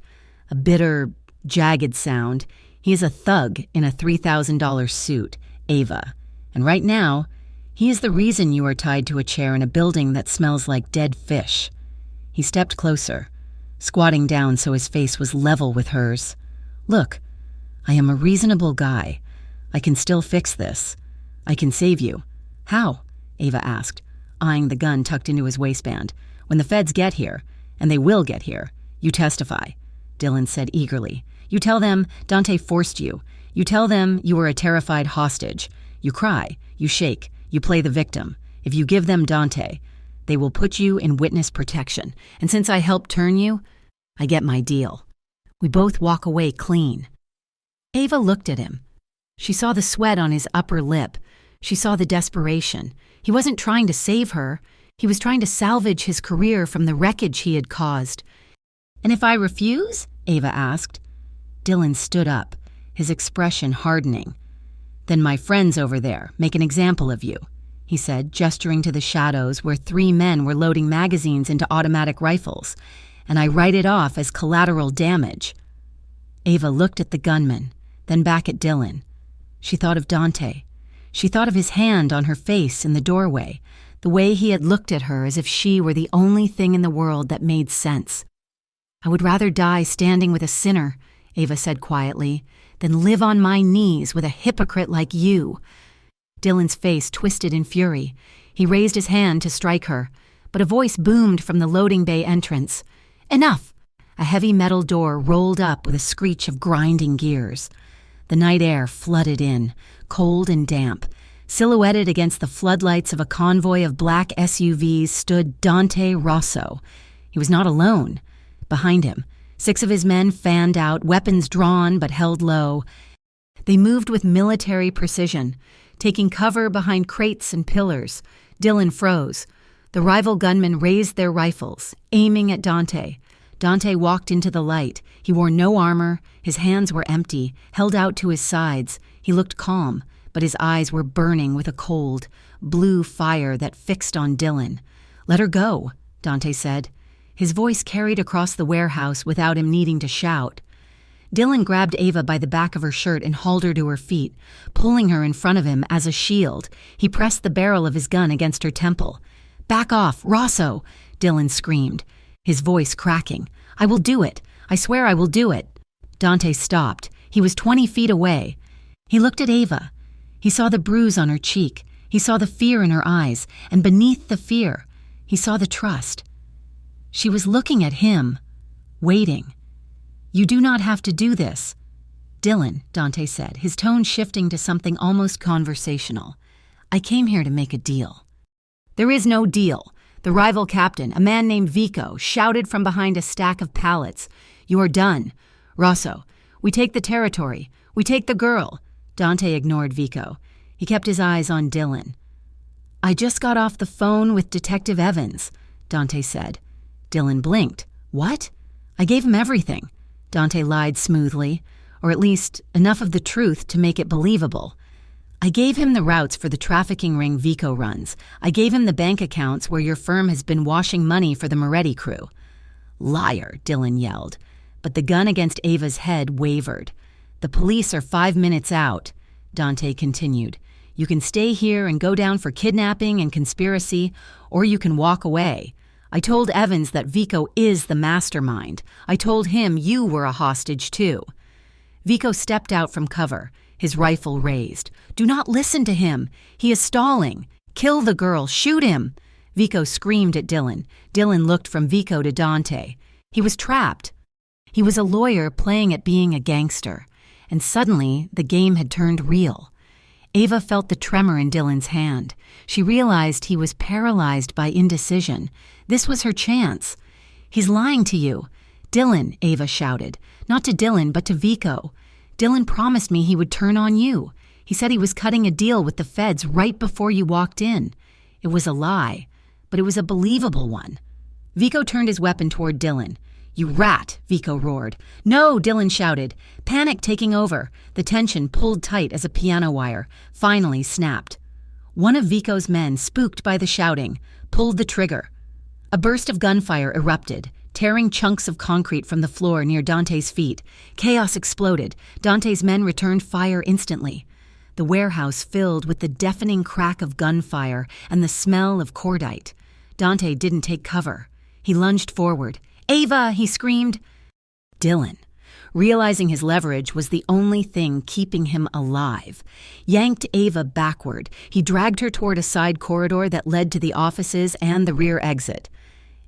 a bitter, jagged sound. "He is a thug in a $3,000 suit, Ava. And right now, he is the reason you are tied to a chair in a building that smells like dead fish." He stepped closer, squatting down so his face was level with hers. "Look, I am a reasonable guy. I can still fix this. I can save you." "How?" Ava asked, eyeing the gun tucked into his waistband. "When the feds get here, and they will get here, you testify," Dylan said eagerly. "You tell them Dante forced you. You tell them you were a terrified hostage. You cry, you shake, you play the victim. If you give them Dante, they will put you in witness protection. And since I helped turn you, I get my deal. We both walk away clean." Ava looked at him. She saw the sweat on his upper lip. She saw the desperation. He wasn't trying to save her. He was trying to salvage his career from the wreckage he had caused. "And if I refuse?" Ava asked. Dylan stood up, his expression hardening. "Then my friends over there make an example of you," he said, gesturing to the shadows where 3 men were loading magazines into automatic rifles, "and I write it off as collateral damage." Ava looked at the gunman, then back at Dylan. She thought of Dante. She thought of his hand on her face in the doorway, the way he had looked at her as if she were the only thing in the world that made sense. "I would rather die standing with a sinner," Ava said quietly, "than live on my knees with a hypocrite like you." Dylan's face twisted in fury. He raised his hand to strike her, but a voice boomed from the loading bay entrance. "Enough!" A heavy metal door rolled up with a screech of grinding gears. The night air flooded in, cold and damp. Silhouetted against the floodlights of a convoy of black SUVs stood Dante Rosso. He was not alone. Behind him, 6 of his men fanned out, weapons drawn but held low. They moved with military precision, taking cover behind crates and pillars. Dylan froze. The rival gunmen raised their rifles, aiming at Dante. Dante walked into the light. He wore no armor. His hands were empty, held out to his sides. He looked calm, but his eyes were burning with a cold, blue fire that fixed on Dylan. "Let her go," Dante said. His voice carried across the warehouse without him needing to shout. Dylan grabbed Ava by the back of her shirt and hauled her to her feet, pulling her in front of him as a shield. He pressed the barrel of his gun against her temple. "Back off, Rosso!" Dylan screamed, his voice cracking. "I will do it. I swear I will do it." Dante stopped. He was 20 feet away. He looked at Ava. He saw the bruise on her cheek. He saw the fear in her eyes, and beneath the fear, he saw the trust. She was looking at him, waiting. "You do not have to do this." "Dylan," Dante said, his tone shifting to something almost conversational. "I came here to make a deal." "There is no deal." The rival captain, a man named Vico, shouted from behind a stack of pallets. "You are done. Rosso, we take the territory. We take the girl." Dante ignored Vico. He kept his eyes on Dylan. "I just got off the phone with Detective Evans," Dante said. Dylan blinked. "What?" "I gave him everything." Dante lied smoothly, or at least enough of the truth to make it believable. "I gave him the routes for the trafficking ring Vico runs. I gave him the bank accounts where your firm has been washing money for the Moretti crew." "Liar," Dylan yelled. But the gun against Ava's head wavered. "The police are 5 minutes out," Dante continued. "You can stay here and go down for kidnapping and conspiracy, or you can walk away. I told Evans that Vico is the mastermind. I told him you were a hostage too." Vico stepped out from cover, his rifle raised. "Do not listen to him. He is stalling. Kill the girl. Shoot him." Vico screamed at Dylan. Dylan looked from Vico to Dante. He was trapped. He was a lawyer playing at being a gangster. And suddenly, the game had turned real. Ava felt the tremor in Dylan's hand. She realized he was paralyzed by indecision. This was her chance. "He's lying to you." "Dylan," Ava shouted. Not to Dylan, but to Vico. "Dylan promised me he would turn on you. He said he was cutting a deal with the feds right before you walked in. It was a lie, but it was a believable one." Vico turned his weapon toward Dylan. "You rat," Vico roared. "No," Dylan shouted, panic taking over. The tension pulled tight as a piano wire, finally snapped. One of Vico's men, spooked by the shouting, pulled the trigger. A burst of gunfire erupted, tearing chunks of concrete from the floor near Dante's feet. Chaos exploded. Dante's men returned fire instantly. The warehouse filled with the deafening crack of gunfire and the smell of cordite. Dante didn't take cover. He lunged forward. "Ava!" he screamed. Dylan, realizing his leverage was the only thing keeping him alive, yanked Ava backward. He dragged her toward a side corridor that led to the offices and the rear exit.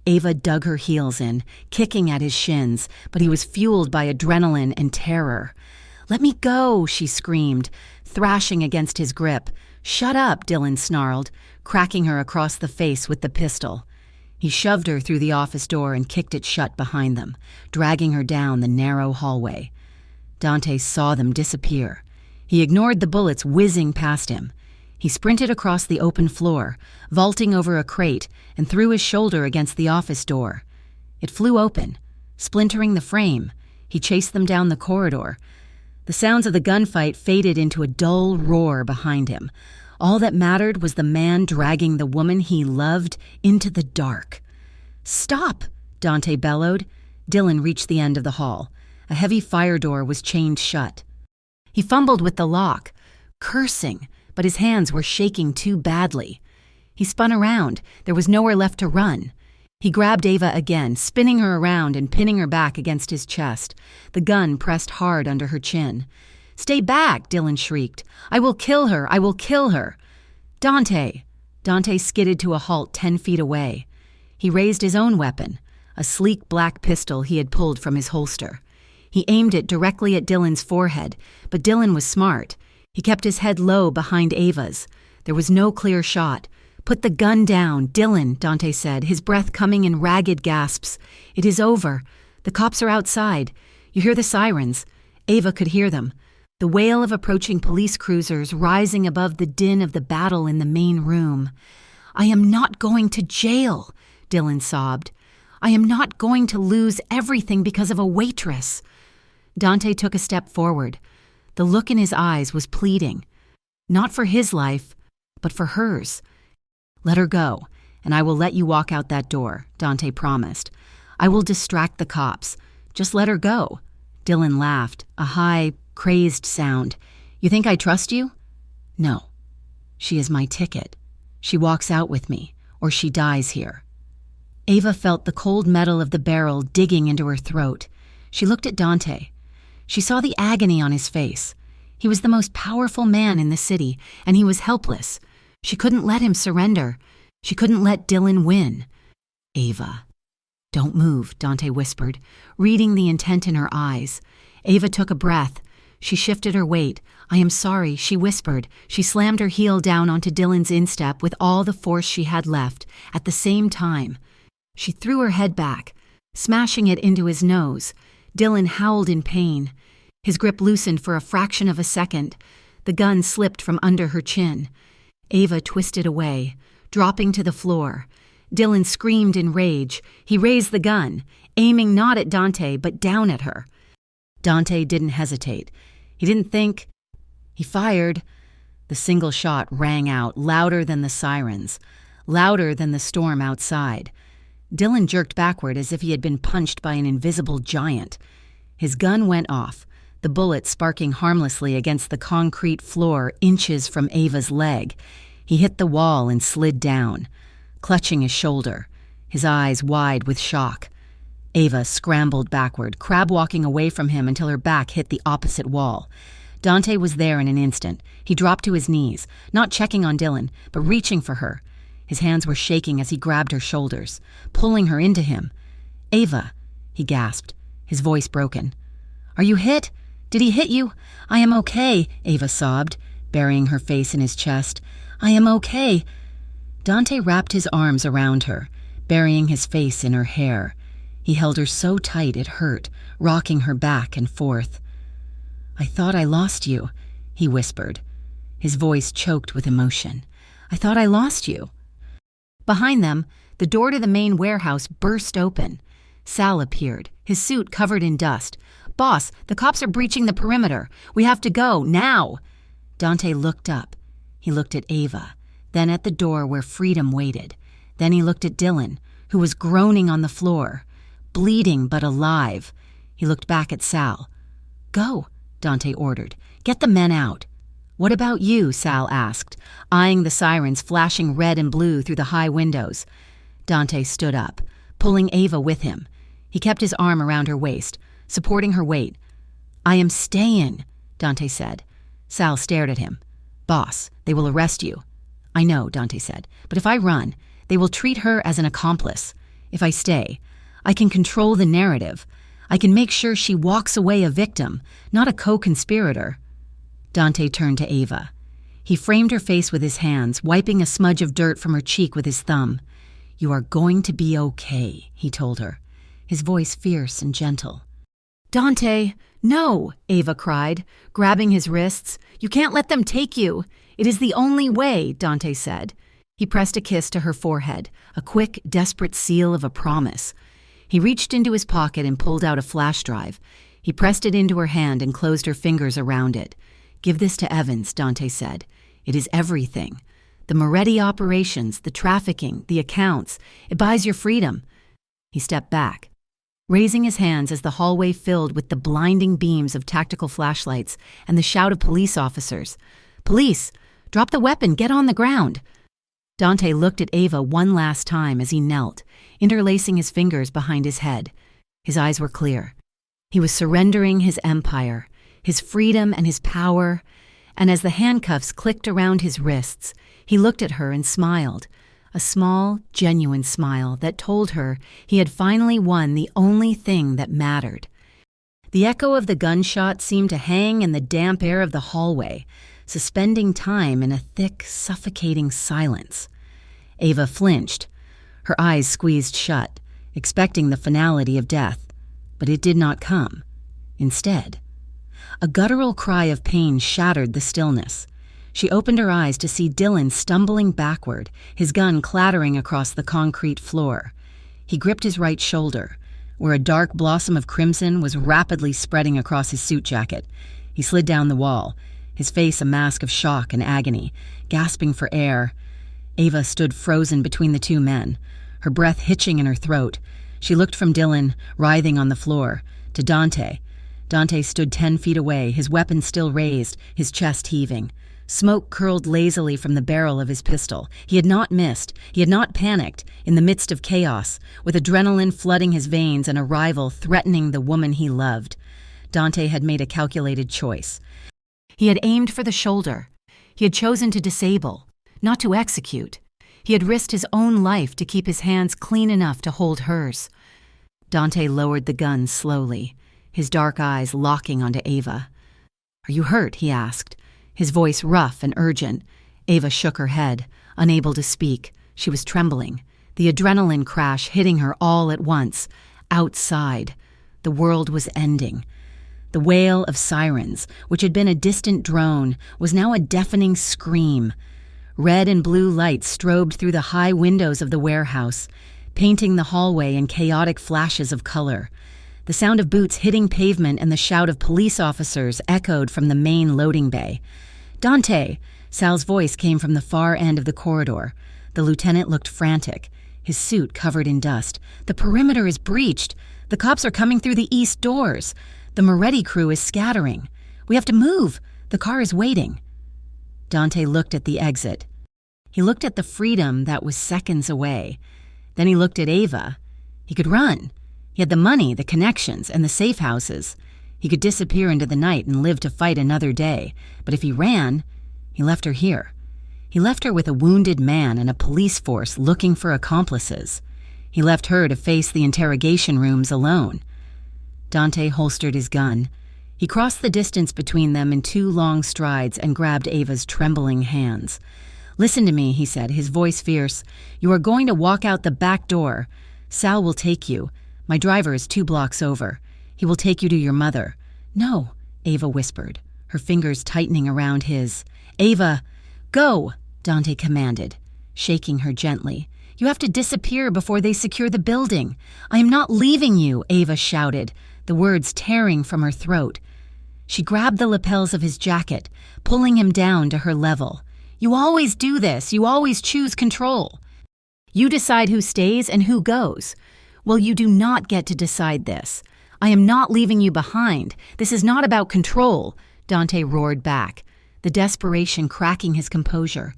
Ava dug her heels in, kicking at his shins, but he was fueled by adrenaline and terror. "Let me go," she screamed, thrashing against his grip. "Shut up," Dylan snarled, cracking her across the face with the pistol. He shoved her through the office door and kicked it shut behind them, dragging her down the narrow hallway. Dante saw them disappear. He ignored the bullets whizzing past him. He sprinted across the open floor, vaulting over a crate, and threw his shoulder against the office door. It flew open, splintering the frame. He chased them down the corridor. The sounds of the gunfight faded into a dull roar behind him. All that mattered was the man dragging the woman he loved into the dark. "Stop!" Dante bellowed. Dylan reached the end of the hall. A heavy fire door was chained shut. He fumbled with the lock, cursing, but his hands were shaking too badly. He spun around. There was nowhere left to run. He grabbed Ava again, spinning her around and pinning her back against his chest. The gun pressed hard under her chin. "Stay back!" Dylan shrieked. "I will kill her! I will kill her!" "Dante!" Dante skidded to a halt 10 feet away. He raised his own weapon, a sleek black pistol he had pulled from his holster. He aimed it directly at Dylan's forehead, but Dylan was smart. He kept his head low behind Ava's. There was no clear shot. "Put the gun down, Dylan," Dante said, his breath coming in ragged gasps. "It is over. The cops are outside. You hear the sirens." Ava could hear them. The wail of approaching police cruisers rising above the din of the battle in the main room. "I am not going to jail," Dylan sobbed. "I am not going to lose everything because of a waitress." Dante took a step forward. The look in his eyes was pleading. Not for his life, but for hers. "Let her go, and I will let you walk out that door," Dante promised. "I will distract the cops. Just let her go." Dylan laughed, a high, crazed sound. "You think I trust you?" "No. She is my ticket. She walks out with me, or she dies here." Ava felt the cold metal of the barrel digging into her throat. She looked at Dante. She saw the agony on his face. He was the most powerful man in the city, and he was helpless. She couldn't let him surrender. She couldn't let Dylan win. Ava. Don't move, Dante whispered, reading the intent in her eyes. Ava took a breath. She shifted her weight. I am sorry, she whispered. She slammed her heel down onto Dylan's instep with all the force she had left. At the same time, she threw her head back, smashing it into his nose. Dylan howled in pain. His grip loosened for a fraction of a second. The gun slipped from under her chin. Ava twisted away, dropping to the floor. Dylan screamed in rage. He raised the gun, aiming not at Dante, but down at her. Dante didn't hesitate. He didn't think. He fired. The single shot rang out, louder than the sirens, louder than the storm outside. Dylan jerked backward as if he had been punched by an invisible giant. His gun went off, the bullet sparking harmlessly against the concrete floor inches from Ava's leg. He hit the wall and slid down, clutching his shoulder, his eyes wide with shock. Ava scrambled backward, crab-walking away from him until her back hit the opposite wall. Dante was there in an instant. He dropped to his knees, not checking on Dylan, but reaching for her. His hands were shaking as he grabbed her shoulders, pulling her into him. Ava, he gasped, his voice broken. Are you hit? Did he hit you? I am okay, Ava sobbed, burying her face in his chest. I am okay. Dante wrapped his arms around her, burying his face in her hair. He held her so tight it hurt, rocking her back and forth. I thought I lost you, he whispered, his voice choked with emotion. I thought I lost you. Behind them, the door to the main warehouse burst open. Sal appeared, his suit covered in dust. Boss, the cops are breaching the perimeter. We have to go, now. Dante looked up. He looked at Ava, then at the door where freedom waited. Then he looked at Dylan, who was groaning on the floor, bleeding but alive. He looked back at Sal. Go, Dante ordered. Get the men out. What about you? Sal asked, eyeing the sirens flashing red and blue through the high windows. Dante stood up, pulling Ava with him. He kept his arm around her waist, supporting her weight. I am staying, Dante said. Sal stared at him. Boss, they will arrest you. I know, Dante said, but if I run, they will treat her as an accomplice. If I stay, I can control the narrative. I can make sure she walks away a victim, not a co-conspirator. Dante turned to Ava. He framed her face with his hands, wiping a smudge of dirt from her cheek with his thumb. You are going to be okay, he told her, his voice fierce and gentle. Dante, no, Ava cried, grabbing his wrists. You can't let them take you. It is the only way, Dante said. He pressed a kiss to her forehead, a quick, desperate seal of a promise. He reached into his pocket and pulled out a flash drive. He pressed it into her hand and closed her fingers around it. Give this to Evans, Dante said. It is everything. The Moretti operations, the trafficking, the accounts. It buys your freedom. He stepped back, raising his hands as the hallway filled with the blinding beams of tactical flashlights and the shout of police officers. Police! Drop the weapon! Get on the ground! Dante looked at Ava one last time as he knelt, interlacing his fingers behind his head. His eyes were clear. He was surrendering his empire, his freedom and his power, and as the handcuffs clicked around his wrists, he looked at her and smiled, a small, genuine smile that told her he had finally won the only thing that mattered. The echo of the gunshot seemed to hang in the damp air of the hallway, suspending time in a thick, suffocating silence. Ava flinched, her eyes squeezed shut, expecting the finality of death, but it did not come. Instead, a guttural cry of pain shattered the stillness. She opened her eyes to see Dylan stumbling backward, his gun clattering across the concrete floor. He gripped his right shoulder, where a dark blossom of crimson was rapidly spreading across his suit jacket. He slid down the wall, his face a mask of shock and agony, gasping for air. Ava stood frozen between the two men, her breath hitching in her throat. She looked from Dylan, writhing on the floor, to Dante. Dante stood 10 feet away, his weapon still raised, his chest heaving. Smoke curled lazily from the barrel of his pistol. He had not missed. He had not panicked, in the midst of chaos, with adrenaline flooding his veins and a rival threatening the woman he loved. Dante had made a calculated choice. He had aimed for the shoulder. He had chosen to disable, not to execute. He had risked his own life to keep his hands clean enough to hold hers. Dante lowered the gun slowly, his dark eyes locking onto Ava. "Are you hurt?" he asked, his voice rough and urgent. Ava shook her head, unable to speak. She was trembling, the adrenaline crash hitting her all at once. Outside, the world was ending. The wail of sirens, which had been a distant drone, was now a deafening scream. Red and blue lights strobed through the high windows of the warehouse, painting the hallway in chaotic flashes of color. The sound of boots hitting pavement and the shout of police officers echoed from the main loading bay. "Dante!" Sal's voice came from the far end of the corridor. The lieutenant looked frantic, his suit covered in dust. "The perimeter is breached. The cops are coming through the east doors. The Moretti crew is scattering. We have to move. The car is waiting." Dante looked at the exit. He looked at the freedom that was seconds away. Then he looked at Ava. He could run. He had the money, the connections, and the safe houses. He could disappear into the night and live to fight another day. But if he ran, he left her here. He left her with a wounded man and a police force looking for accomplices. He left her to face the interrogation rooms alone. Dante holstered his gun. He crossed the distance between them in 2 long strides and grabbed Ava's trembling hands. "Listen to me," he said, his voice fierce. "You are going to walk out the back door. Sal will take you. My driver is 2 blocks over. He will take you to your mother." "No," Ava whispered, her fingers tightening around his. "Ava, go," Dante commanded, shaking her gently. "You have to disappear before they secure the building." "I am not leaving you," Ava shouted, the words tearing from her throat. She grabbed the lapels of his jacket, pulling him down to her level. "You always do this. You always choose control. You decide who stays and who goes. Well, you do not get to decide this. I am not leaving you behind. This is not about control," Dante roared back, the desperation cracking his composure.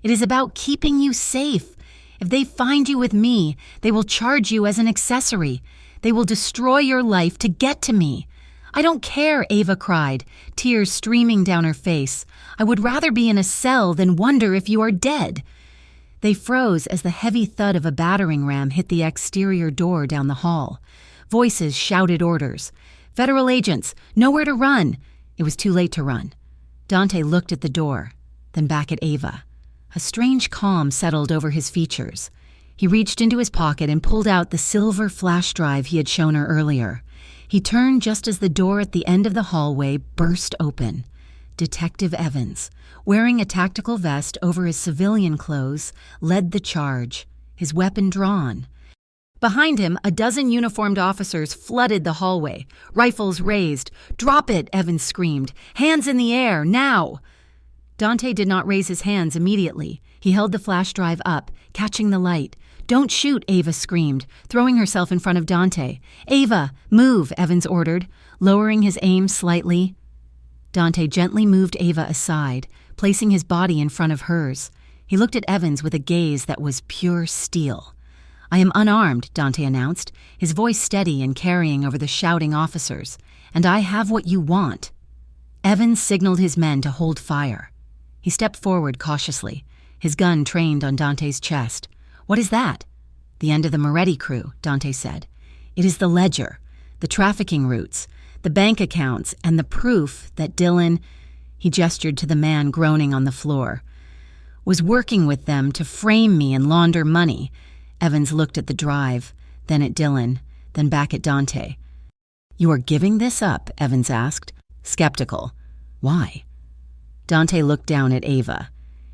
"It is about keeping you safe. If they find you with me, they will charge you as an accessory. They will destroy your life to get to me." "I don't care," Ava cried, tears streaming down her face. "I would rather be in a cell than wonder if you are dead." They froze as the heavy thud of a battering ram hit the exterior door down the hall. Voices shouted orders. "Federal agents, nowhere to run." It was too late to run. Dante looked at the door, then back at Ava. A strange calm settled over his features. He reached into his pocket and pulled out the silver flash drive he had shown her earlier. He turned just as the door at the end of the hallway burst open. Detective Evans, wearing a tactical vest over his civilian clothes, led the charge, his weapon drawn. Behind him, a dozen uniformed officers flooded the hallway, rifles raised. "Drop it!" Evans screamed. "Hands in the air, now!" Dante did not raise his hands immediately. He held the flash drive up, catching the light. "Don't shoot," Ava screamed, throwing herself in front of Dante. "Ava, move," Evans ordered, lowering his aim slightly. Dante gently moved Ava aside, placing his body in front of hers. He looked at Evans with a gaze that was pure steel. "I am unarmed," Dante announced, his voice steady and carrying over the shouting officers. "And I have what you want." Evans signaled his men to hold fire. He stepped forward cautiously, his gun trained on Dante's chest. "What is that?" "The end of the Moretti crew," Dante said. "It is the ledger, the trafficking routes, the bank accounts, and the proof that Dylan," he gestured to the man groaning on the floor, "was working with them to frame me and launder money." Evans looked at the drive, then at Dylan, then back at Dante. "You are giving this up?" Evans asked, skeptical. "Why?" Dante looked down at Ava.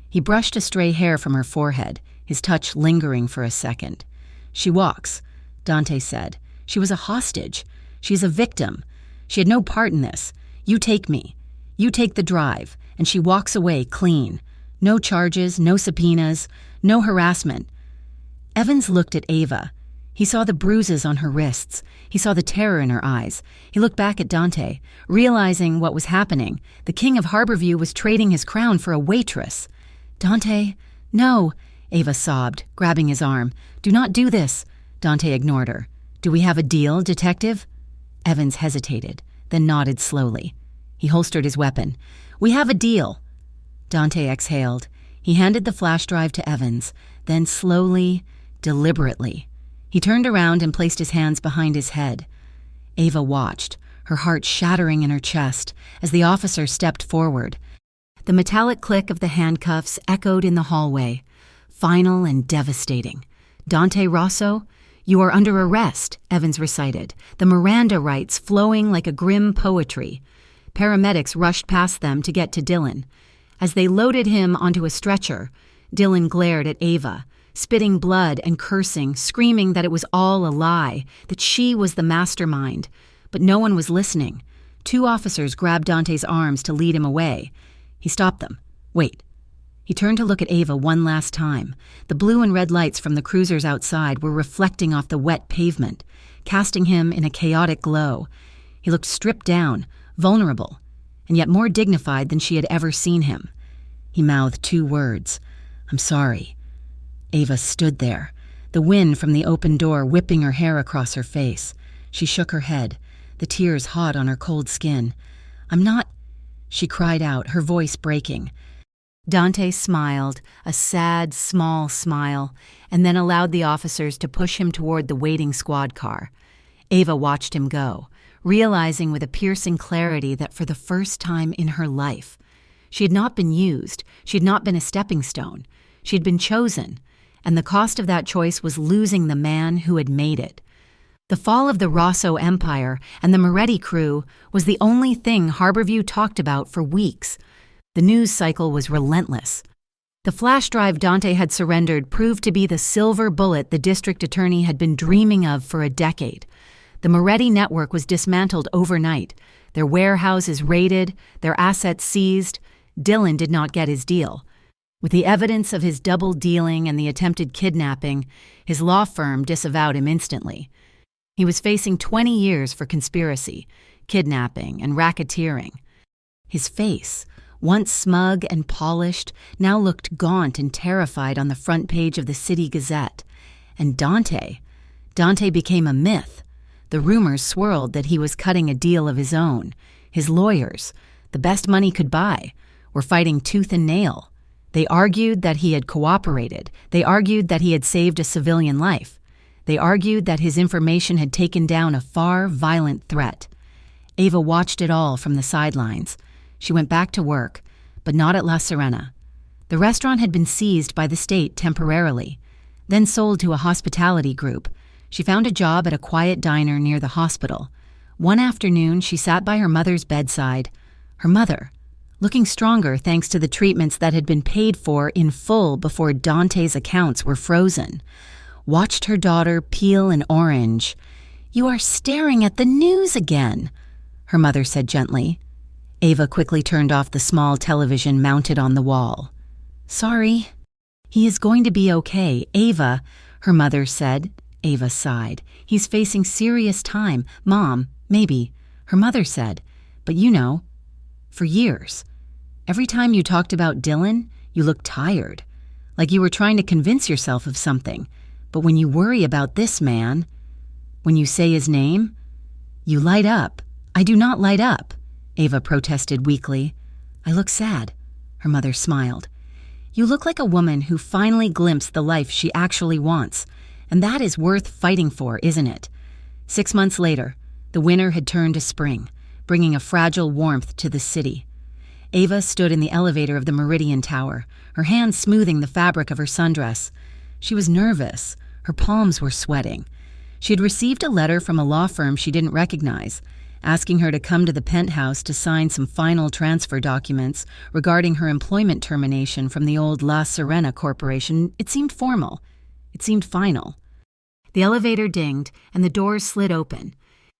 He brushed a stray hair from her forehead, his touch lingering for a second. "She walks," Dante said. "She was a hostage. She is a victim. She had no part in this. You take me. You take the drive, and she walks away clean. No charges, no subpoenas, no harassment." Evans looked at Ava. He saw the bruises on her wrists. He saw the terror in her eyes. He looked back at Dante, realizing what was happening. The king of Harborview was trading his crown for a waitress. "Dante, no," Ava sobbed, grabbing his arm. "Do not do this." Dante ignored her. "Do we have a deal, detective?" Evans hesitated, then nodded slowly. He holstered his weapon. "We have a deal." Dante exhaled. He handed the flash drive to Evans, then slowly, deliberately, he turned around and placed his hands behind his head. Ava watched, her heart shattering in her chest, as the officer stepped forward. The metallic click of the handcuffs echoed in the hallway, final and devastating. "Dante Rosso, you are under arrest," Evans recited, the Miranda rights flowing like a grim poetry. Paramedics rushed past them to get to Dylan. As they loaded him onto a stretcher, Dylan glared at Ava, spitting blood and cursing, screaming that it was all a lie, that she was the mastermind. But no one was listening. 2 officers grabbed Dante's arms to lead him away. He stopped them. "Wait." He turned to look at Ava one last time. The blue and red lights from the cruisers outside were reflecting off the wet pavement, casting him in a chaotic glow. He looked stripped down, vulnerable, and yet more dignified than she had ever seen him. He mouthed 2 words. "I'm sorry." Ava stood there, the wind from the open door whipping her hair across her face. She shook her head, the tears hot on her cold skin. "I'm not," she cried out, her voice breaking. Dante smiled, a sad, small smile, and then allowed the officers to push him toward the waiting squad car. Ava watched him go, realizing with a piercing clarity that for the first time in her life, she had not been used, she had not been a stepping stone, she had been chosen, and the cost of that choice was losing the man who had made it. The fall of the Rosso Empire and the Moretti crew was the only thing Harborview talked about for weeks. The news cycle was relentless. The flash drive Dante had surrendered proved to be the silver bullet the district attorney had been dreaming of for a decade. The Moretti network was dismantled overnight, their warehouses raided, their assets seized. Dylan did not get his deal. With the evidence of his double dealing and the attempted kidnapping, his law firm disavowed him instantly. He was facing 20 years for conspiracy, kidnapping, and racketeering. His face, once smug and polished, now looked gaunt and terrified on the front page of the City Gazette. And Dante became a myth. The rumors swirled that he was cutting a deal of his own. His lawyers, the best money could buy, were fighting tooth and nail. They argued that he had cooperated. They argued that he had saved a civilian life. They argued that his information had taken down a far violent threat. Ava watched it all from the sidelines. She went back to work, but not at La Serena. The restaurant had been seized by the state temporarily, then sold to a hospitality group. She found a job at a quiet diner near the hospital. One afternoon, she sat by her mother's bedside. Her mother, looking stronger thanks to the treatments that had been paid for in full before Dante's accounts were frozen, watched her daughter peel an orange. "You are staring at the news again," her mother said gently. Ava quickly turned off the small television mounted on the wall. "Sorry." "He is going to be okay, Ava," her mother said. Ava sighed. "He's facing serious time, Mom, maybe," her mother said. "But you know, for years. Every time you talked about Dylan, you looked tired, like you were trying to convince yourself of something. But when you worry about this man, when you say his name, you light up." "I do not light up," Ava protested weakly. "I look sad," her mother smiled. "You look like a woman who finally glimpsed the life she actually wants, and that is worth fighting for, isn't it?" 6 months later, the winter had turned to spring, bringing a fragile warmth to the city. Ava stood in the elevator of the Meridian Tower, her hands smoothing the fabric of her sundress. She was nervous. Her palms were sweating. She had received a letter from a law firm she didn't recognize, asking her to come to the penthouse to sign some final transfer documents regarding her employment termination from the old La Serena Corporation. It seemed formal. It seemed final. The elevator dinged, and the doors slid open.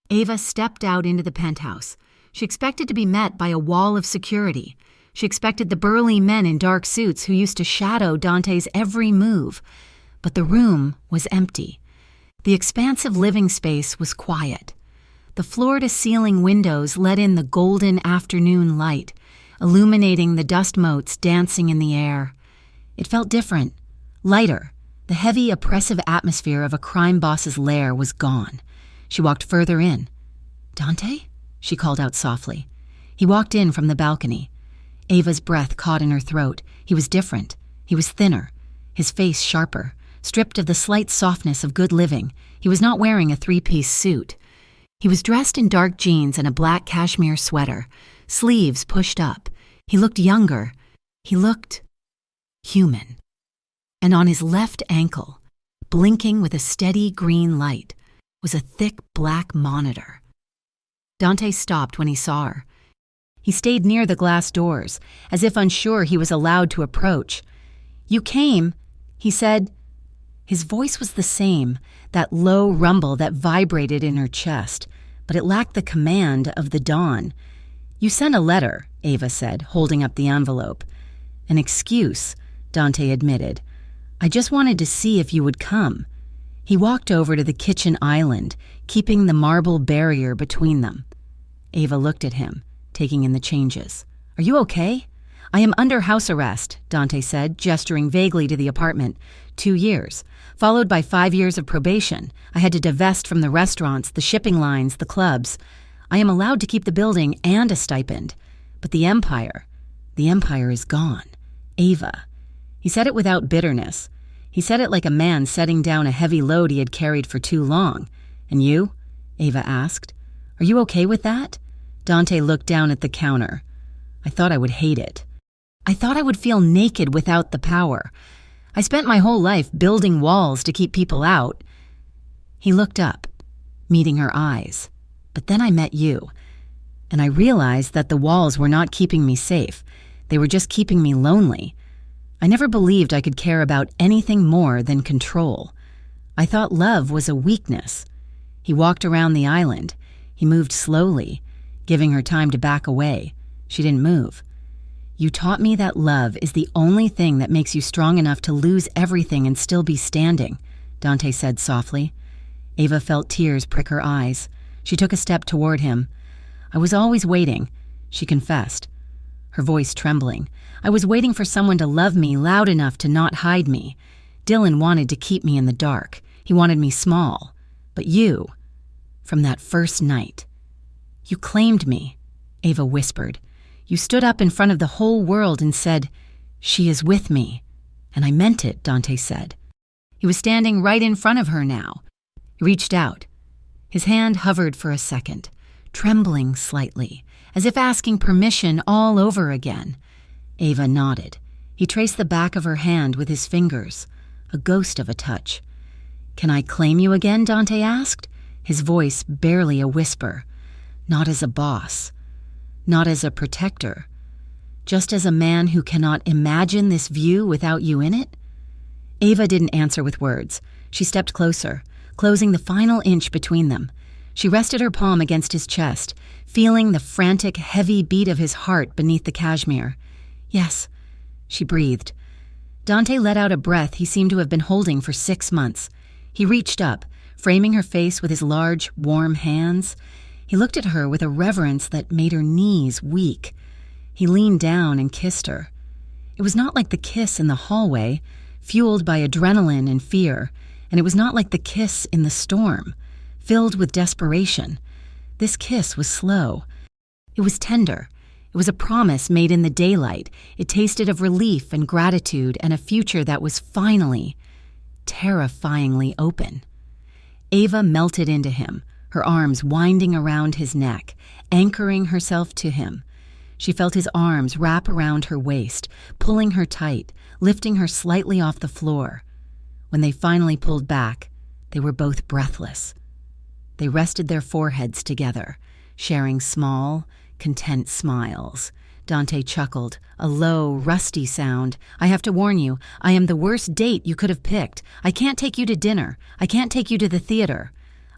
Ava stepped out into the penthouse. She expected to be met by a wall of security. She expected the burly men in dark suits who used to shadow Dante's every move. But the room was empty. The expansive living space was quiet. The floor-to-ceiling windows let in the golden afternoon light, illuminating the dust motes dancing in the air. It felt different, lighter. The heavy, oppressive atmosphere of a crime boss's lair was gone. She walked further in. "Dante?" she called out softly. He walked in from the balcony. Ava's breath caught in her throat. He was different. He was thinner, his face sharper, stripped of the slight softness of good living. He was not wearing a three-piece suit. He was dressed in dark jeans and a black cashmere sweater, sleeves pushed up. He looked younger. He looked human. And on his left ankle, blinking with a steady green light, was a thick black monitor. Dante stopped when he saw her. He stayed near the glass doors, as if unsure he was allowed to approach. "You came," he said. His voice was the same, that low rumble that vibrated in her chest, but it lacked the command of the dawn. "You sent a letter," Ava said, holding up the envelope. "An excuse," Dante admitted. "I just wanted to see if you would come." He walked over to the kitchen island, keeping the marble barrier between them. Ava looked at him, taking in the changes. "Are you okay?" "I am under house arrest," Dante said, gesturing vaguely to the apartment. 2 years, followed by 5 years of probation. I had to divest from the restaurants, the shipping lines, the clubs. I am allowed to keep the building and a stipend. But the empire is gone. Ava. He said it without bitterness. He said it like a man setting down a heavy load he had carried for too long. "And you?" Ava asked. "Are you okay with that?" Dante looked down at the counter. "I thought I would hate it. I thought I would feel naked without the power. I spent my whole life building walls to keep people out." He looked up, meeting her eyes. "But then I met you, and I realized that the walls were not keeping me safe. They were just keeping me lonely. I never believed I could care about anything more than control. I thought love was a weakness." He walked around the island. He moved slowly, giving her time to back away. She didn't move. "You taught me that love is the only thing that makes you strong enough to lose everything and still be standing," Dante said softly. Ava felt tears prick her eyes. She took a step toward him. "I was always waiting," she confessed, her voice trembling. "I was waiting for someone to love me loud enough to not hide me. Dylan wanted to keep me in the dark. He wanted me small. But you, from that first night, you claimed me," Ava whispered. "You stood up in front of the whole world and said, 'She is with me.' And I meant it," Dante said. He was standing right in front of her now. He reached out. His hand hovered for a second, trembling slightly, as if asking permission all over again. Ava nodded. He traced the back of her hand with his fingers, a ghost of a touch. "Can I claim you again?" Dante asked, his voice barely a whisper. "Not as a boss. Not as a protector. Just as a man who cannot imagine this view without you in it?" Ava didn't answer with words. She stepped closer, closing the final inch between them. She rested her palm against his chest, feeling the frantic, heavy beat of his heart beneath the cashmere. "Yes," she breathed. Dante let out a breath he seemed to have been holding for 6 months. He reached up, framing her face with his large, warm hands. He looked at her with a reverence that made her knees weak. He leaned down and kissed her. It was not like the kiss in the hallway, fueled by adrenaline and fear, and it was not like the kiss in the storm, filled with desperation. This kiss was slow. It was tender. It was a promise made in the daylight. It tasted of relief and gratitude and a future that was finally, terrifyingly open. Ava melted into him, her arms winding around his neck, anchoring herself to him. She felt his arms wrap around her waist, pulling her tight, lifting her slightly off the floor. When they finally pulled back, they were both breathless. They rested their foreheads together, sharing small, content smiles. Dante chuckled, a low, rusty sound. "I have to warn you, I am the worst date you could have picked. I can't take you to dinner. I can't take you to the theater.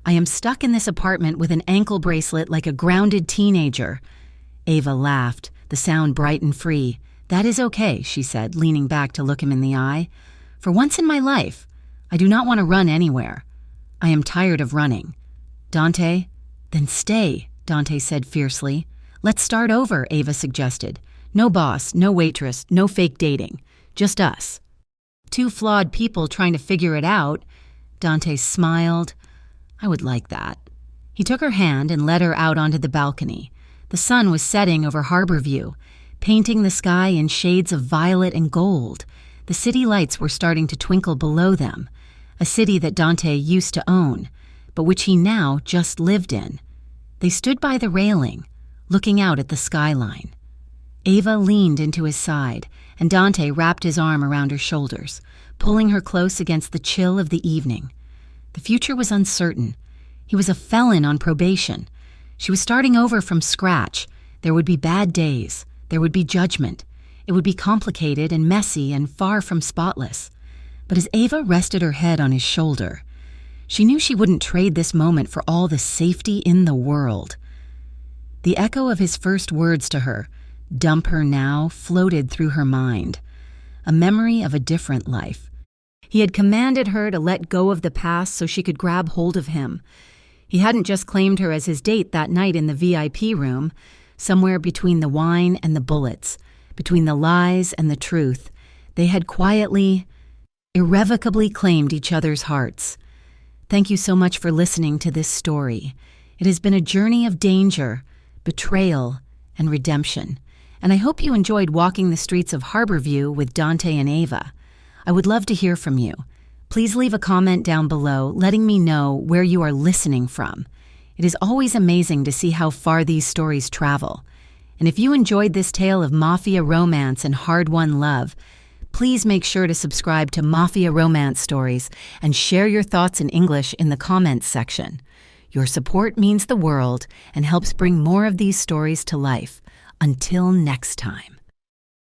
I am stuck in this apartment with an ankle bracelet like a grounded teenager." Ava laughed, the sound bright and free. "That is okay," she said, leaning back to look him in the eye. "For once in my life, I do not want to run anywhere. I am tired of running." "Dante?" "Then stay," Dante said fiercely. "Let's start over," Ava suggested. "No boss, no waitress, no fake dating. Just us. 2 flawed people trying to figure it out." Dante smiled. "I would like that." He took her hand and led her out onto the balcony. The sun was setting over Harborview, painting the sky in shades of violet and gold. The city lights were starting to twinkle below them, a city that Dante used to own, but which he now just lived in. They stood by the railing, looking out at the skyline. Ava leaned into his side, and Dante wrapped his arm around her shoulders, pulling her close against the chill of the evening. The future was uncertain. He was a felon on probation. She was starting over from scratch. There would be bad days. There would be judgment. It would be complicated and messy and far from spotless. But as Ava rested her head on his shoulder, she knew she wouldn't trade this moment for all the safety in the world. The echo of his first words to her, "Dump her now," floated through her mind, a memory of a different life. He had commanded her to let go of the past so she could grab hold of him. He hadn't just claimed her as his date that night in the VIP room, somewhere between the wine and the bullets, between the lies and the truth. They had quietly, irrevocably claimed each other's hearts. Thank you so much for listening to this story. It has been a journey of danger, betrayal, and redemption, and I hope you enjoyed walking the streets of Harborview with Dante and Ava. I would love to hear from you. Please leave a comment down below letting me know where you are listening from. It is always amazing to see how far these stories travel. And if you enjoyed this tale of mafia romance and hard-won love, please make sure to subscribe to Mafia Romance Stories and share your thoughts in English in the comments section. Your support means the world and helps bring more of these stories to life. Until next time.